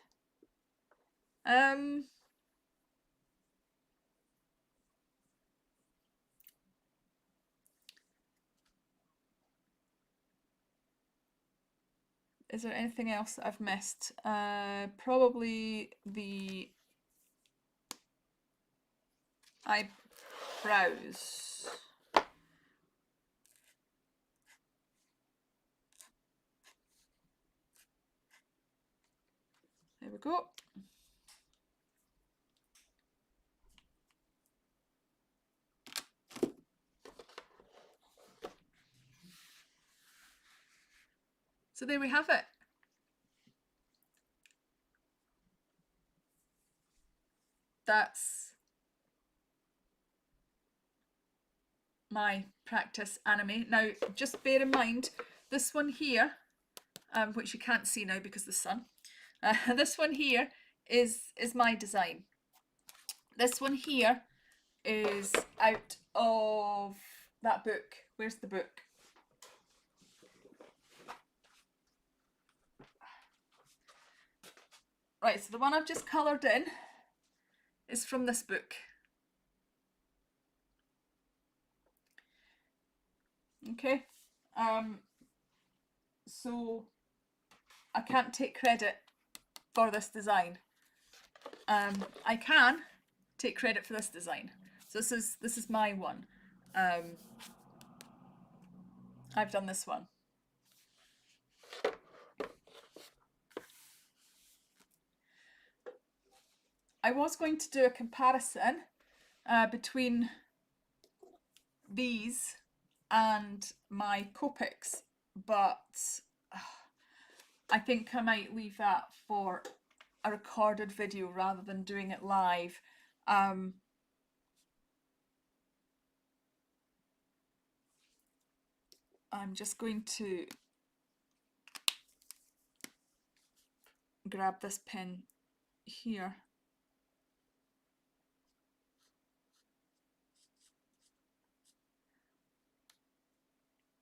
Is there anything else that I've missed? Probably the eyebrows. There we go. So there we have it. That's my practice anime. Now, just bear in mind, this one here, which you can't see now because of the sun, this one here is my design. This one here is out of that book. Where's the book? Right, so the one I've just coloured in is from this book. Okay, so I can't take credit for this design. I can take credit for this design. So this is my one. I've done this one. I was going to do a comparison between these and my Copics, but I think I might leave that for a recorded video rather than doing it live. I'm just going to grab this pen here.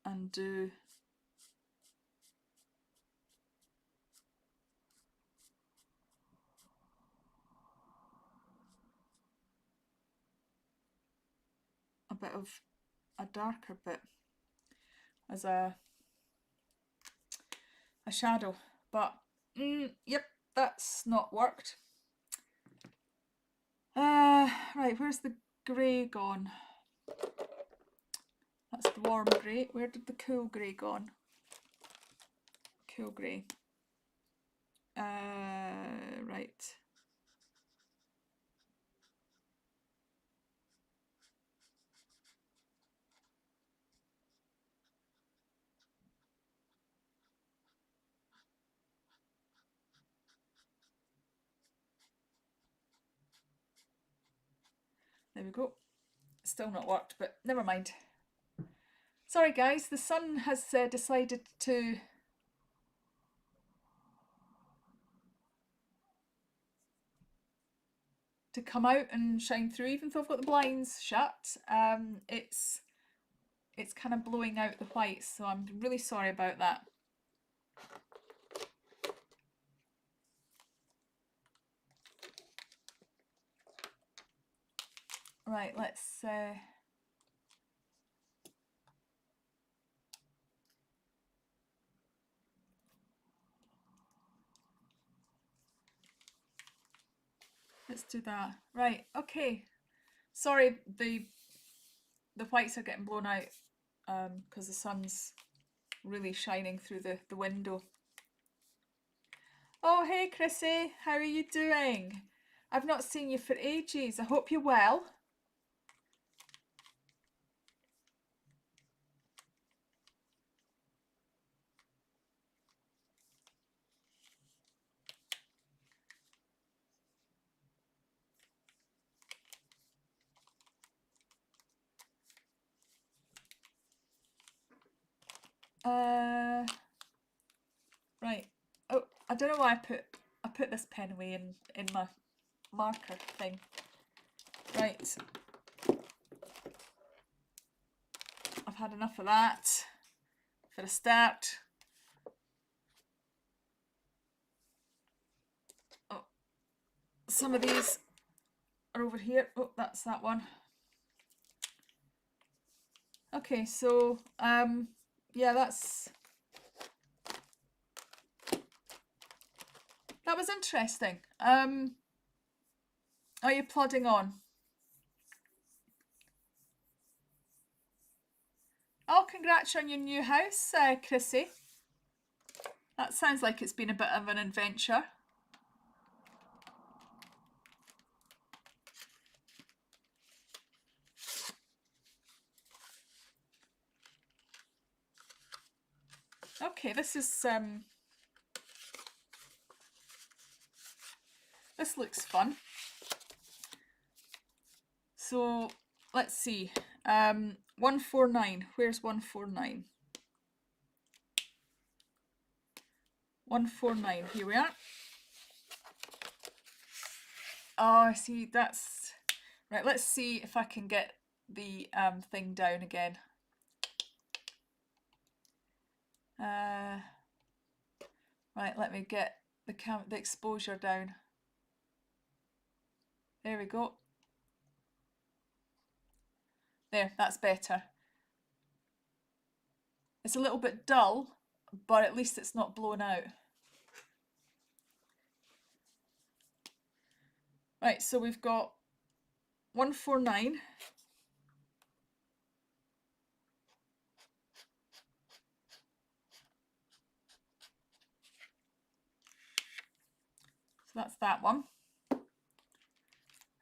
And do a bit of a darker bit as a shadow, but yep, that's not worked. Right, where's the grey gone? That's the warm grey. Where did the cool grey gone? Cool grey. Right. There we go. Still not worked, but never mind. Sorry guys, the sun has decided to come out and shine through, even though I've got the blinds shut. It's kind of blowing out the whites, so I'm really sorry about that. Right, let's do that. Right, okay. Sorry, the whites are getting blown out because the sun's really shining through the window. Oh, hey Chrissy, how are you doing? I've not seen you for ages. I hope you're well. Right. Oh, I don't know why I put this pen away in my marker thing. Right. I've had enough of that for a start. Oh, some of these are over here. Oh, that's that one. Okay, so yeah, that was interesting. Are you plodding on? Oh, congrats on your new house, Chrissy. That sounds like it's been a bit of an adventure. Okay, this looks fun. So let's see. 149. Where's 149? 149. Here we are. Oh, I see. That's right. Let's see if I can get the thing down again. Right, let me get the exposure down. There we go. There, that's better. It's a little bit dull, but at least it's not blown out. Right, so we've got 149. So that's that one.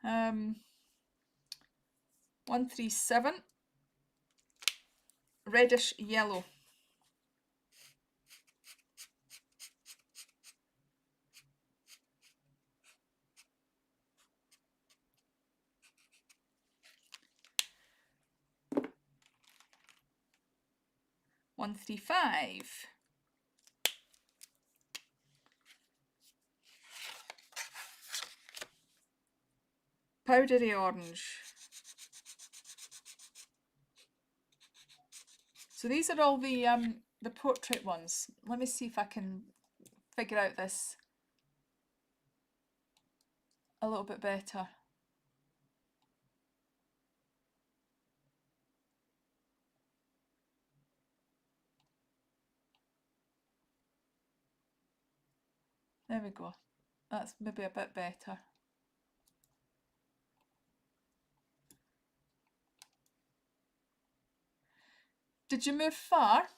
137. Reddish yellow. 135. Powdery orange. So these are all the portrait ones. Let me see if I can figure out this a little bit better. There we go. That's maybe a bit better. Did you move far?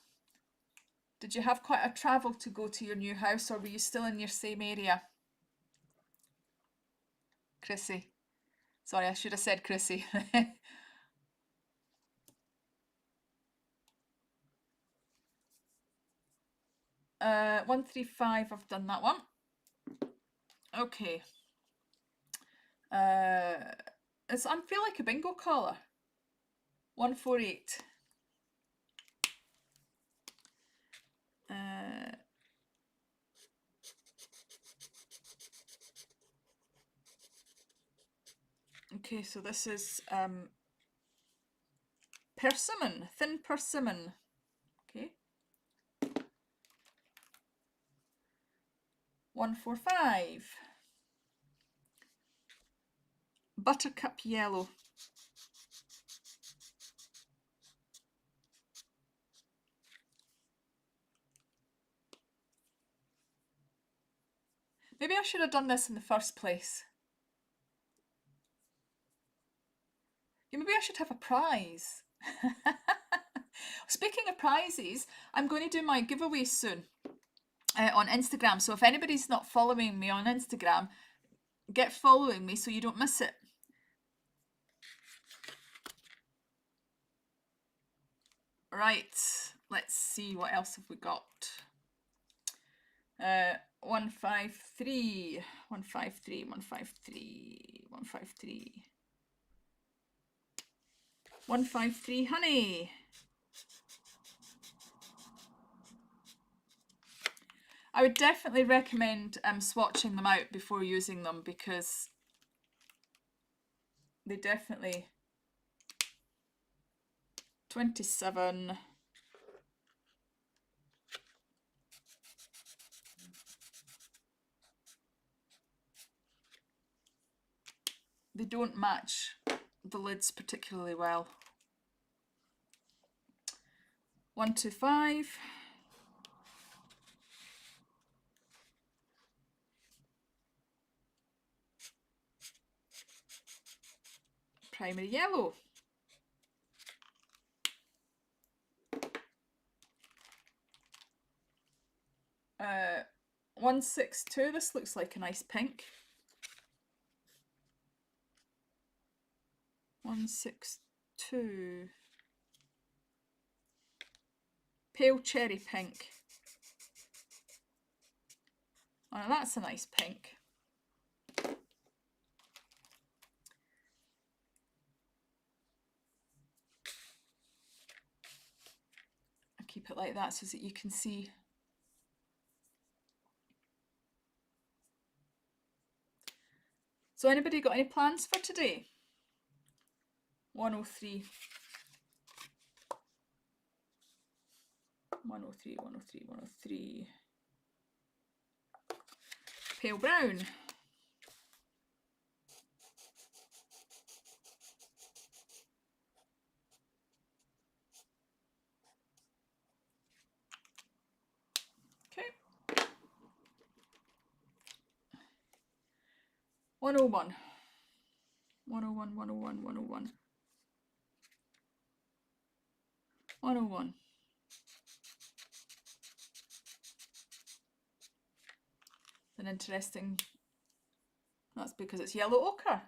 Did you have quite a travel to go to your new house, or were you still in your same area? Chrissy. Sorry, I should have said Chrissy. 135, I've done that one. Okay. I feel like a bingo caller. 148. Okay, so this is persimmon, thin persimmon. Okay. 145. Buttercup yellow. Maybe I should have done this in the first place. Yeah, maybe I should have a prize. Speaking of prizes, I'm going to do my giveaway soon on Instagram. So if anybody's not following me on Instagram, get following me so you don't miss it. Right, let's see, what else have we got? 153, 153, 153, 153. 153 honey. I would definitely recommend swatching them out before using them, because they definitely... 27. They don't match the lids particularly well. 125. Primary yellow. 162. This looks like a nice pink. 162. Pale cherry pink. Oh, that's a nice pink. I'll keep it like that so that you can see. So anybody got any plans for today? 103. 103, 103, 103. Pale brown. Okay. 101. 101, 101, 101. 101. An interesting, that's because it's yellow ochre.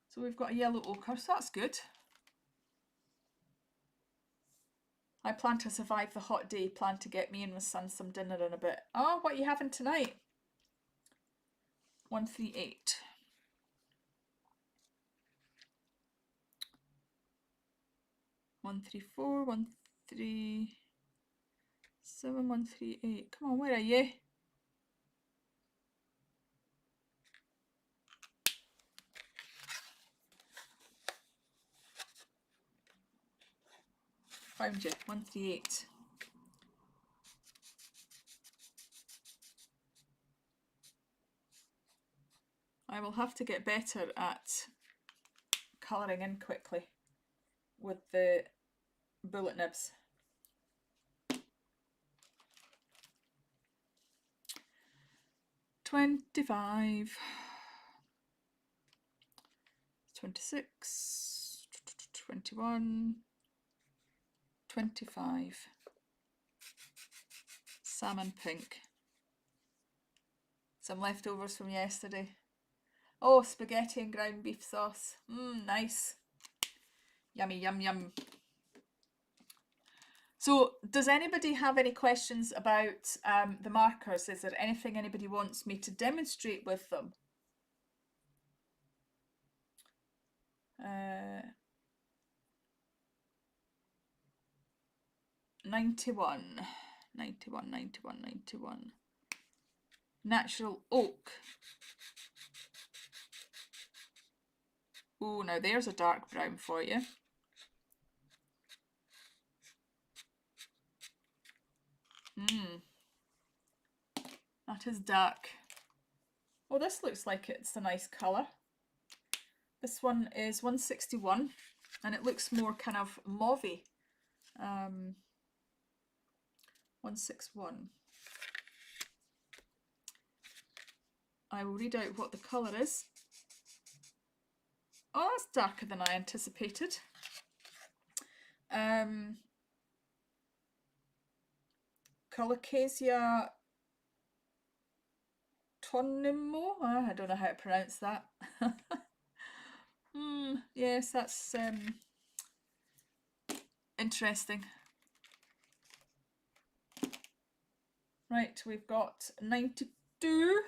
So we've got a yellow ochre, so that's good. I plan to survive the hot day, plan to get me and my son some dinner in a bit. Oh, what are you having tonight? 138. 134, 137, 138. Come on, where are you? Found you, 138. I will have to get better at colouring in quickly with the bullet nibs. 25. 26. 21. 25. Salmon pink. Some leftovers from yesterday. Oh, spaghetti and ground beef sauce. Nice. Yummy, yum, yum. So, does anybody have any questions about the markers? Is there anything anybody wants me to demonstrate with them? 91. 91, 91, 91. Natural oak. Oh, now there's a dark brown for you. That is dark. Oh, this looks like it's a nice colour. This one is 161 and it looks more kind of mauvey. 161. I will read out what the colour is. Oh, that's darker than I anticipated. Colocasia tonimo. I don't know how to pronounce that. Yes, that's interesting. Right, we've got 92,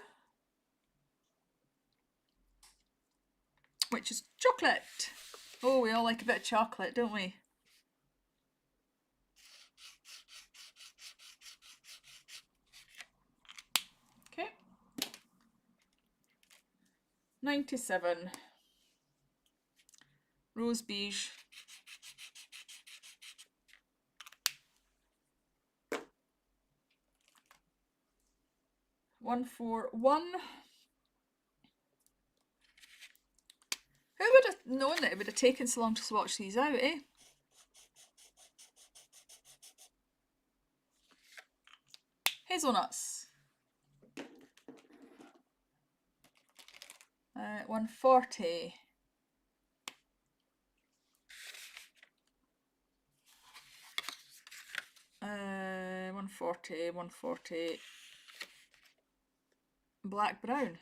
which is chocolate. Oh, we all like a bit of chocolate, don't we? Okay. 97. Rose beige. 141. Who would have known that it would have taken so long to swatch these out, eh? Hazelnuts. 140. 140, 140. Black brown.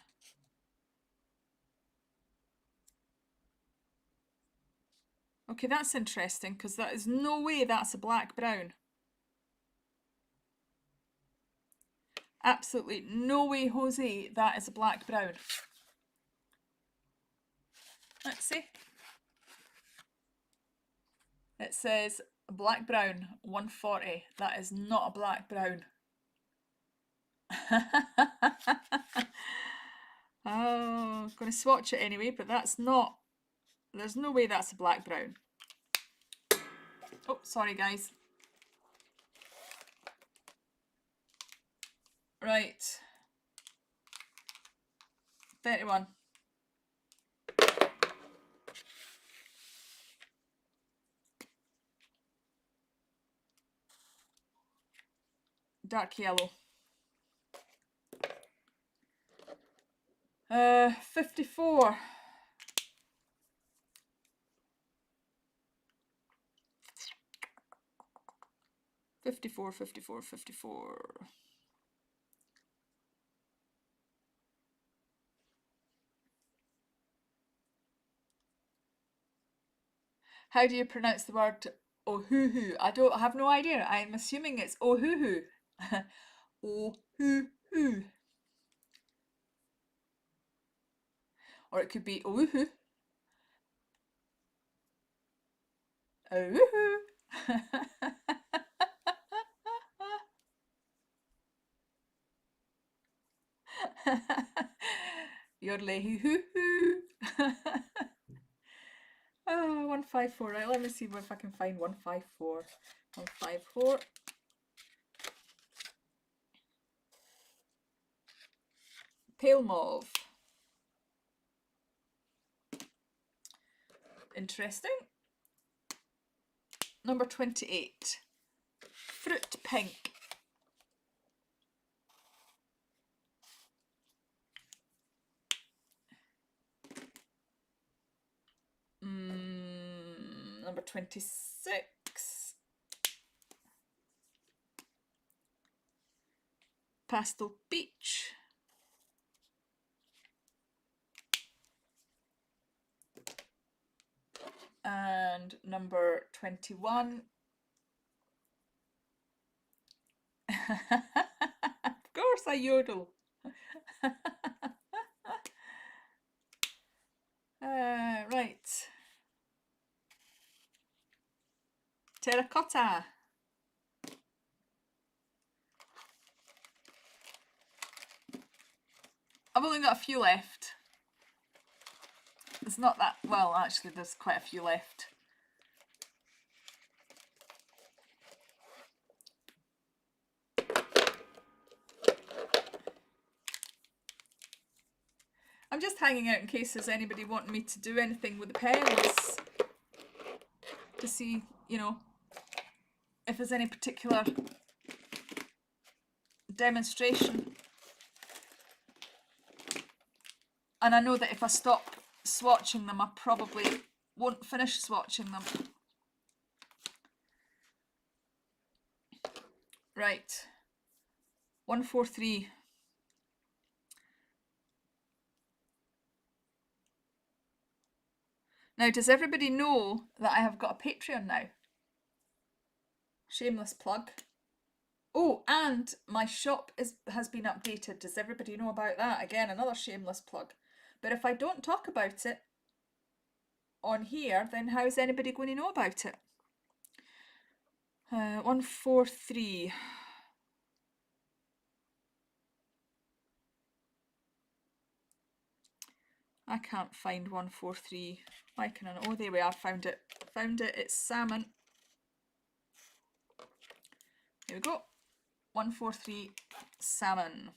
Okay, that's interesting because that is no way that's a black brown. Absolutely no way, Jose, that is a black brown. Let's see. It says black brown 140. That is not a black brown. Oh, I'm going to swatch it anyway, but that's not, there's no way that's a black brown. Oh, sorry guys. Right. 31. Dark yellow. 54. 54, 54, 54. How do you pronounce the word ohuhu? I have no idea. I'm assuming it's ohuhu. Ohuhu. Or it could be ohuhu. Ohuhu. Yodlehuhu. Oh, 154. Right, let me see if I can find 154. 154. Pale mauve. Interesting. Number 28. Fruit pink. Number 26. Pastel peach. And number 21. Of course I yodel. Right. Terracotta. I've only got a few left. It's not that, well, actually there's quite a few left. I'm just hanging out in case there's anybody wanting me to do anything with the pens, to see, you know, if there's any particular demonstration. And I know that if I stop swatching them, I probably won't finish swatching them. Right, 143. Now, does everybody know that I have got a Patreon now? Shameless plug. Oh, and my shop has been updated. Does everybody know about that? Again, another shameless plug. But if I don't talk about it on here, then how's anybody going to know about it? 143. I can't find 143. Why can I not? Oh, there we are. Found it. Found it. It's salmon. Here we go. 143 salmon.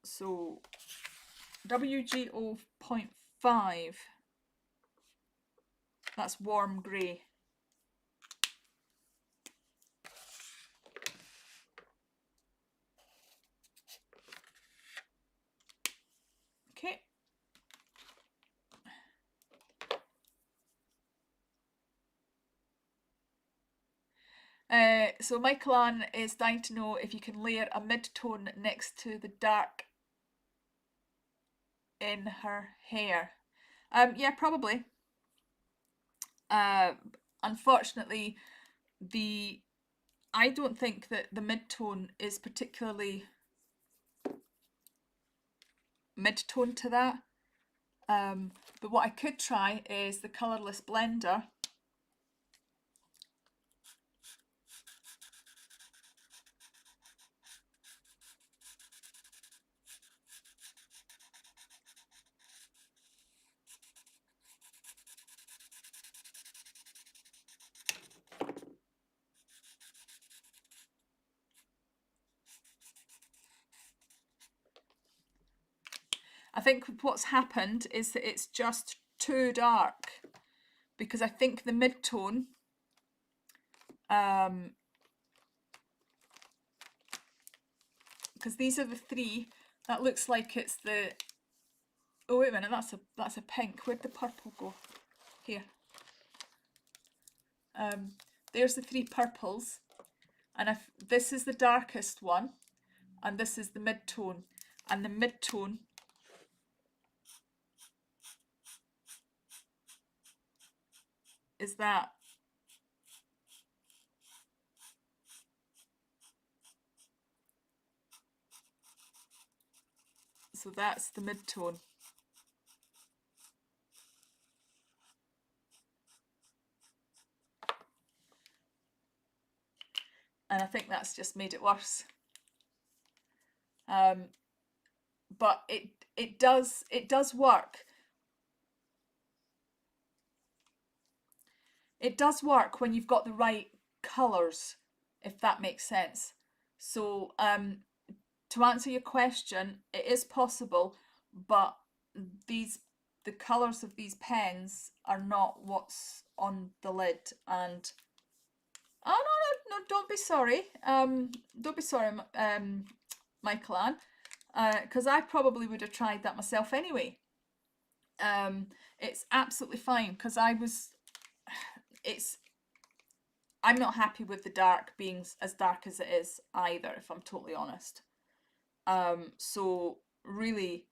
So WGO 0.5. That's warm grey. Okay. So Michael Ann is dying to know if you can layer a mid-tone next to the dark in her hair. Yeah, probably. Unfortunately, I don't think that the mid-tone is particularly mid-tone to that. But what I could try is the colourless blender. I think what's happened is that it's just too dark, because I think the mid-tone because these are the three, that looks like it's the, oh wait a minute, that's a pink. Where'd the purple go? Here. there's the three purples, and if this is the darkest one, and this is the mid-tone, and the mid-tone is that. So that's the mid-tone. And I think that's just made it worse. But it does work. It does work when you've got the right colours, if that makes sense. So to answer your question, it is possible, but the colours of these pens are not what's on the lid. And oh no, don't be sorry. Don't be sorry, Michael Ann, because I probably would have tried that myself anyway. It's absolutely fine, because I'm not happy with the dark being as dark as it is either, if I'm totally honest. So really,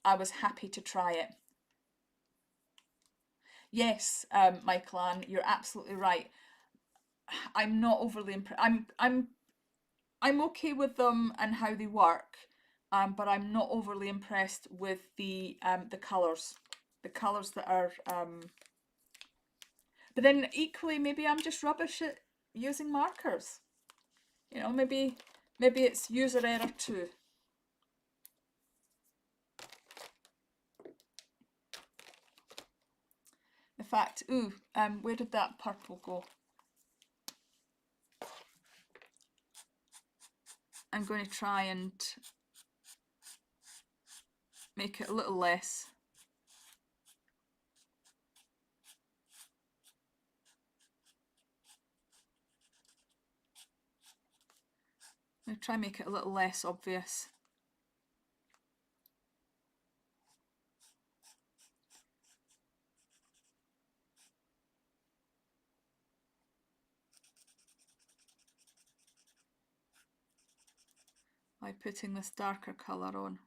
I was happy to try it. Yes, Michael Ann, you're absolutely right. I'm not overly impressed. I'm okay with them and how they work, but I'm not overly impressed with the colours. The colours that are. But then equally, maybe I'm just rubbish at using markers. You know, maybe it's user error too. In fact, ooh, where did that purple go? I'm going to try and make it a little less. I'm going to try and make it a little less obvious. By putting this darker colour on.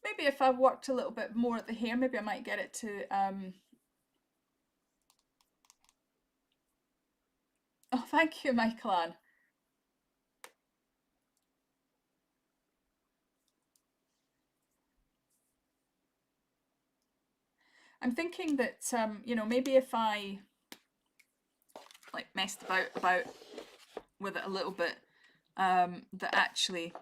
Maybe if I worked a little bit more at the hair, maybe I might get it to oh, thank you, Michael Ann. I'm thinking that you know, maybe if I like messed about with it a little bit, that actually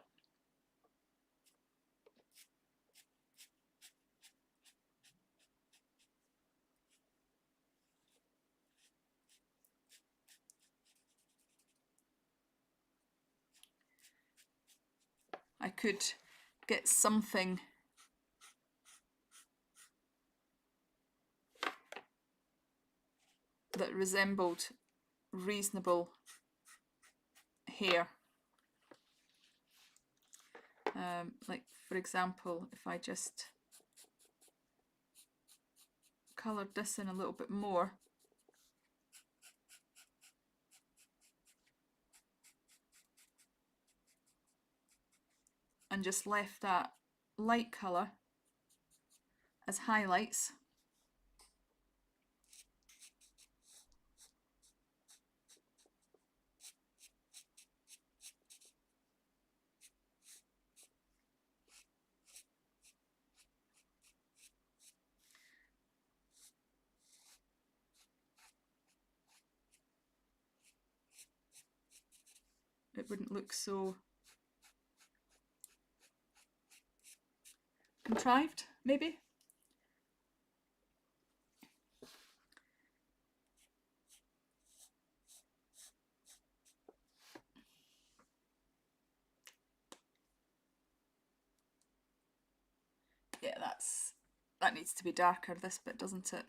I could get something that resembled reasonable hair. Like for example, if I just coloured this in a little bit more, and just left that light colour as highlights. It wouldn't look so contrived, maybe. that needs to be darker, this bit, doesn't it?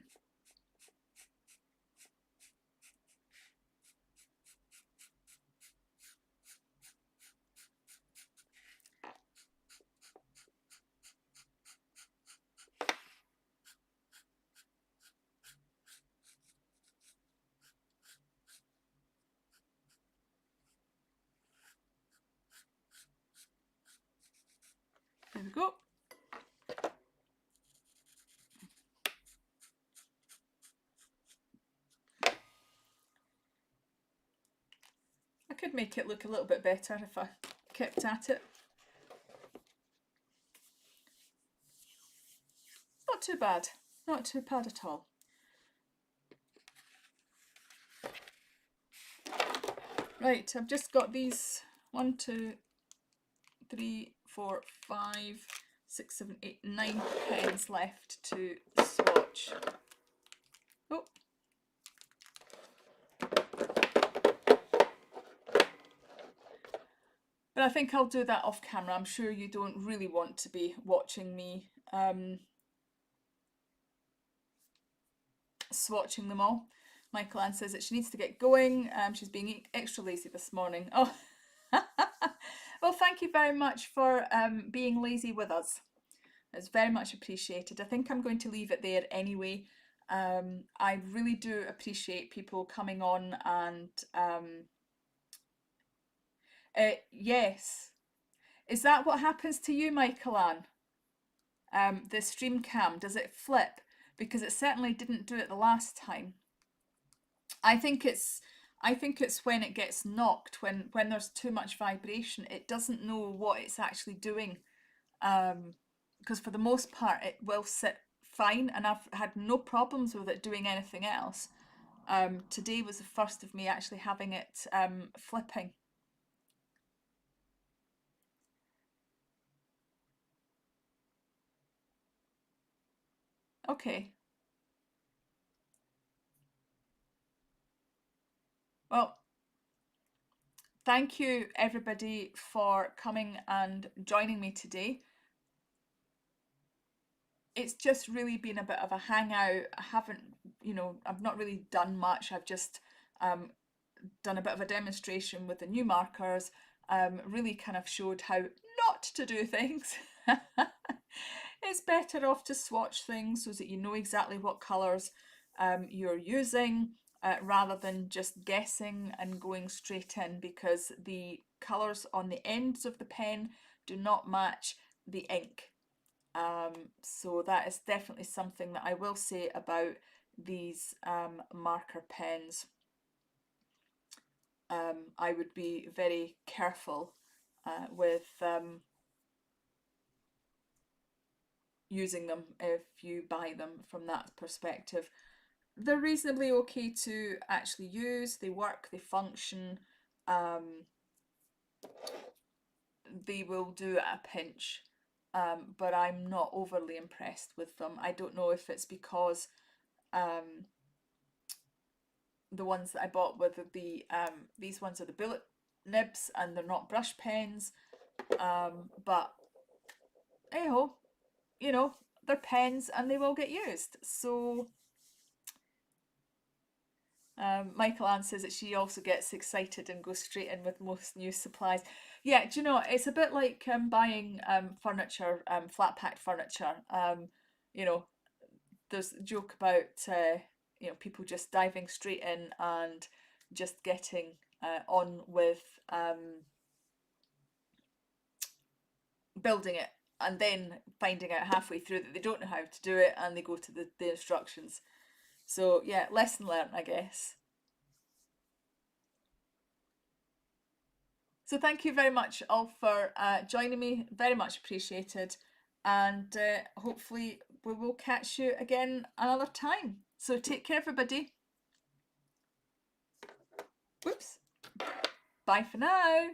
There we go. I could make it look a little bit better if I kept at it. Not too bad. Not too bad at all. Right, I've just got these 1, 2, 3, 4, 5, 6, 7, 8, 9 pens left to swatch. Oh. But I think I'll do that off camera. I'm sure you don't really want to be watching me swatching them all. Michael Ann says that she needs to get going. She's being extra lazy this morning. Oh, well, thank you very much for being lazy with us. It's very much appreciated. I think I'm going to leave it there anyway. I really do appreciate people coming on and yes. Is that what happens to you, Michael Ann? The stream cam, does it flip? Because it certainly didn't do it the last time. I think it's when it gets knocked, when there's too much vibration, it doesn't know what it's actually doing. Because for the most part it will sit fine, and I've had no problems with it doing anything else. Today was the first of me actually having it flipping. Okay. Well, thank you everybody for coming and joining me today. It's just really been a bit of a hangout. I haven't, I've not really done much. I've just done a bit of a demonstration with the new markers, really kind of showed how not to do things. It's better off to swatch things so that you know exactly what colours you're using, rather than just guessing and going straight in, because the colours on the ends of the pen do not match the ink. So that is definitely something that I will say about these marker pens. I would be very careful with using them if you buy them from that perspective. They're reasonably okay to actually use. They work, they function. They will do at a pinch, but I'm not overly impressed with them. I don't know if it's because the ones that I bought with the these ones are the bullet nibs and they're not brush pens, but hey-ho, they're pens and they will get used. So Michael Ann says that she also gets excited and goes straight in with most new supplies. Yeah, do you know, it's a bit like buying furniture, flat packed furniture. There's a joke about people just diving straight in and just getting on with building it, and then finding out halfway through that they don't know how to do it, and they go to the instructions. So yeah, lesson learned, I guess. So thank you very much all for joining me, very much appreciated, and hopefully we will catch you again another time. So take care everybody. Whoops. Bye for now.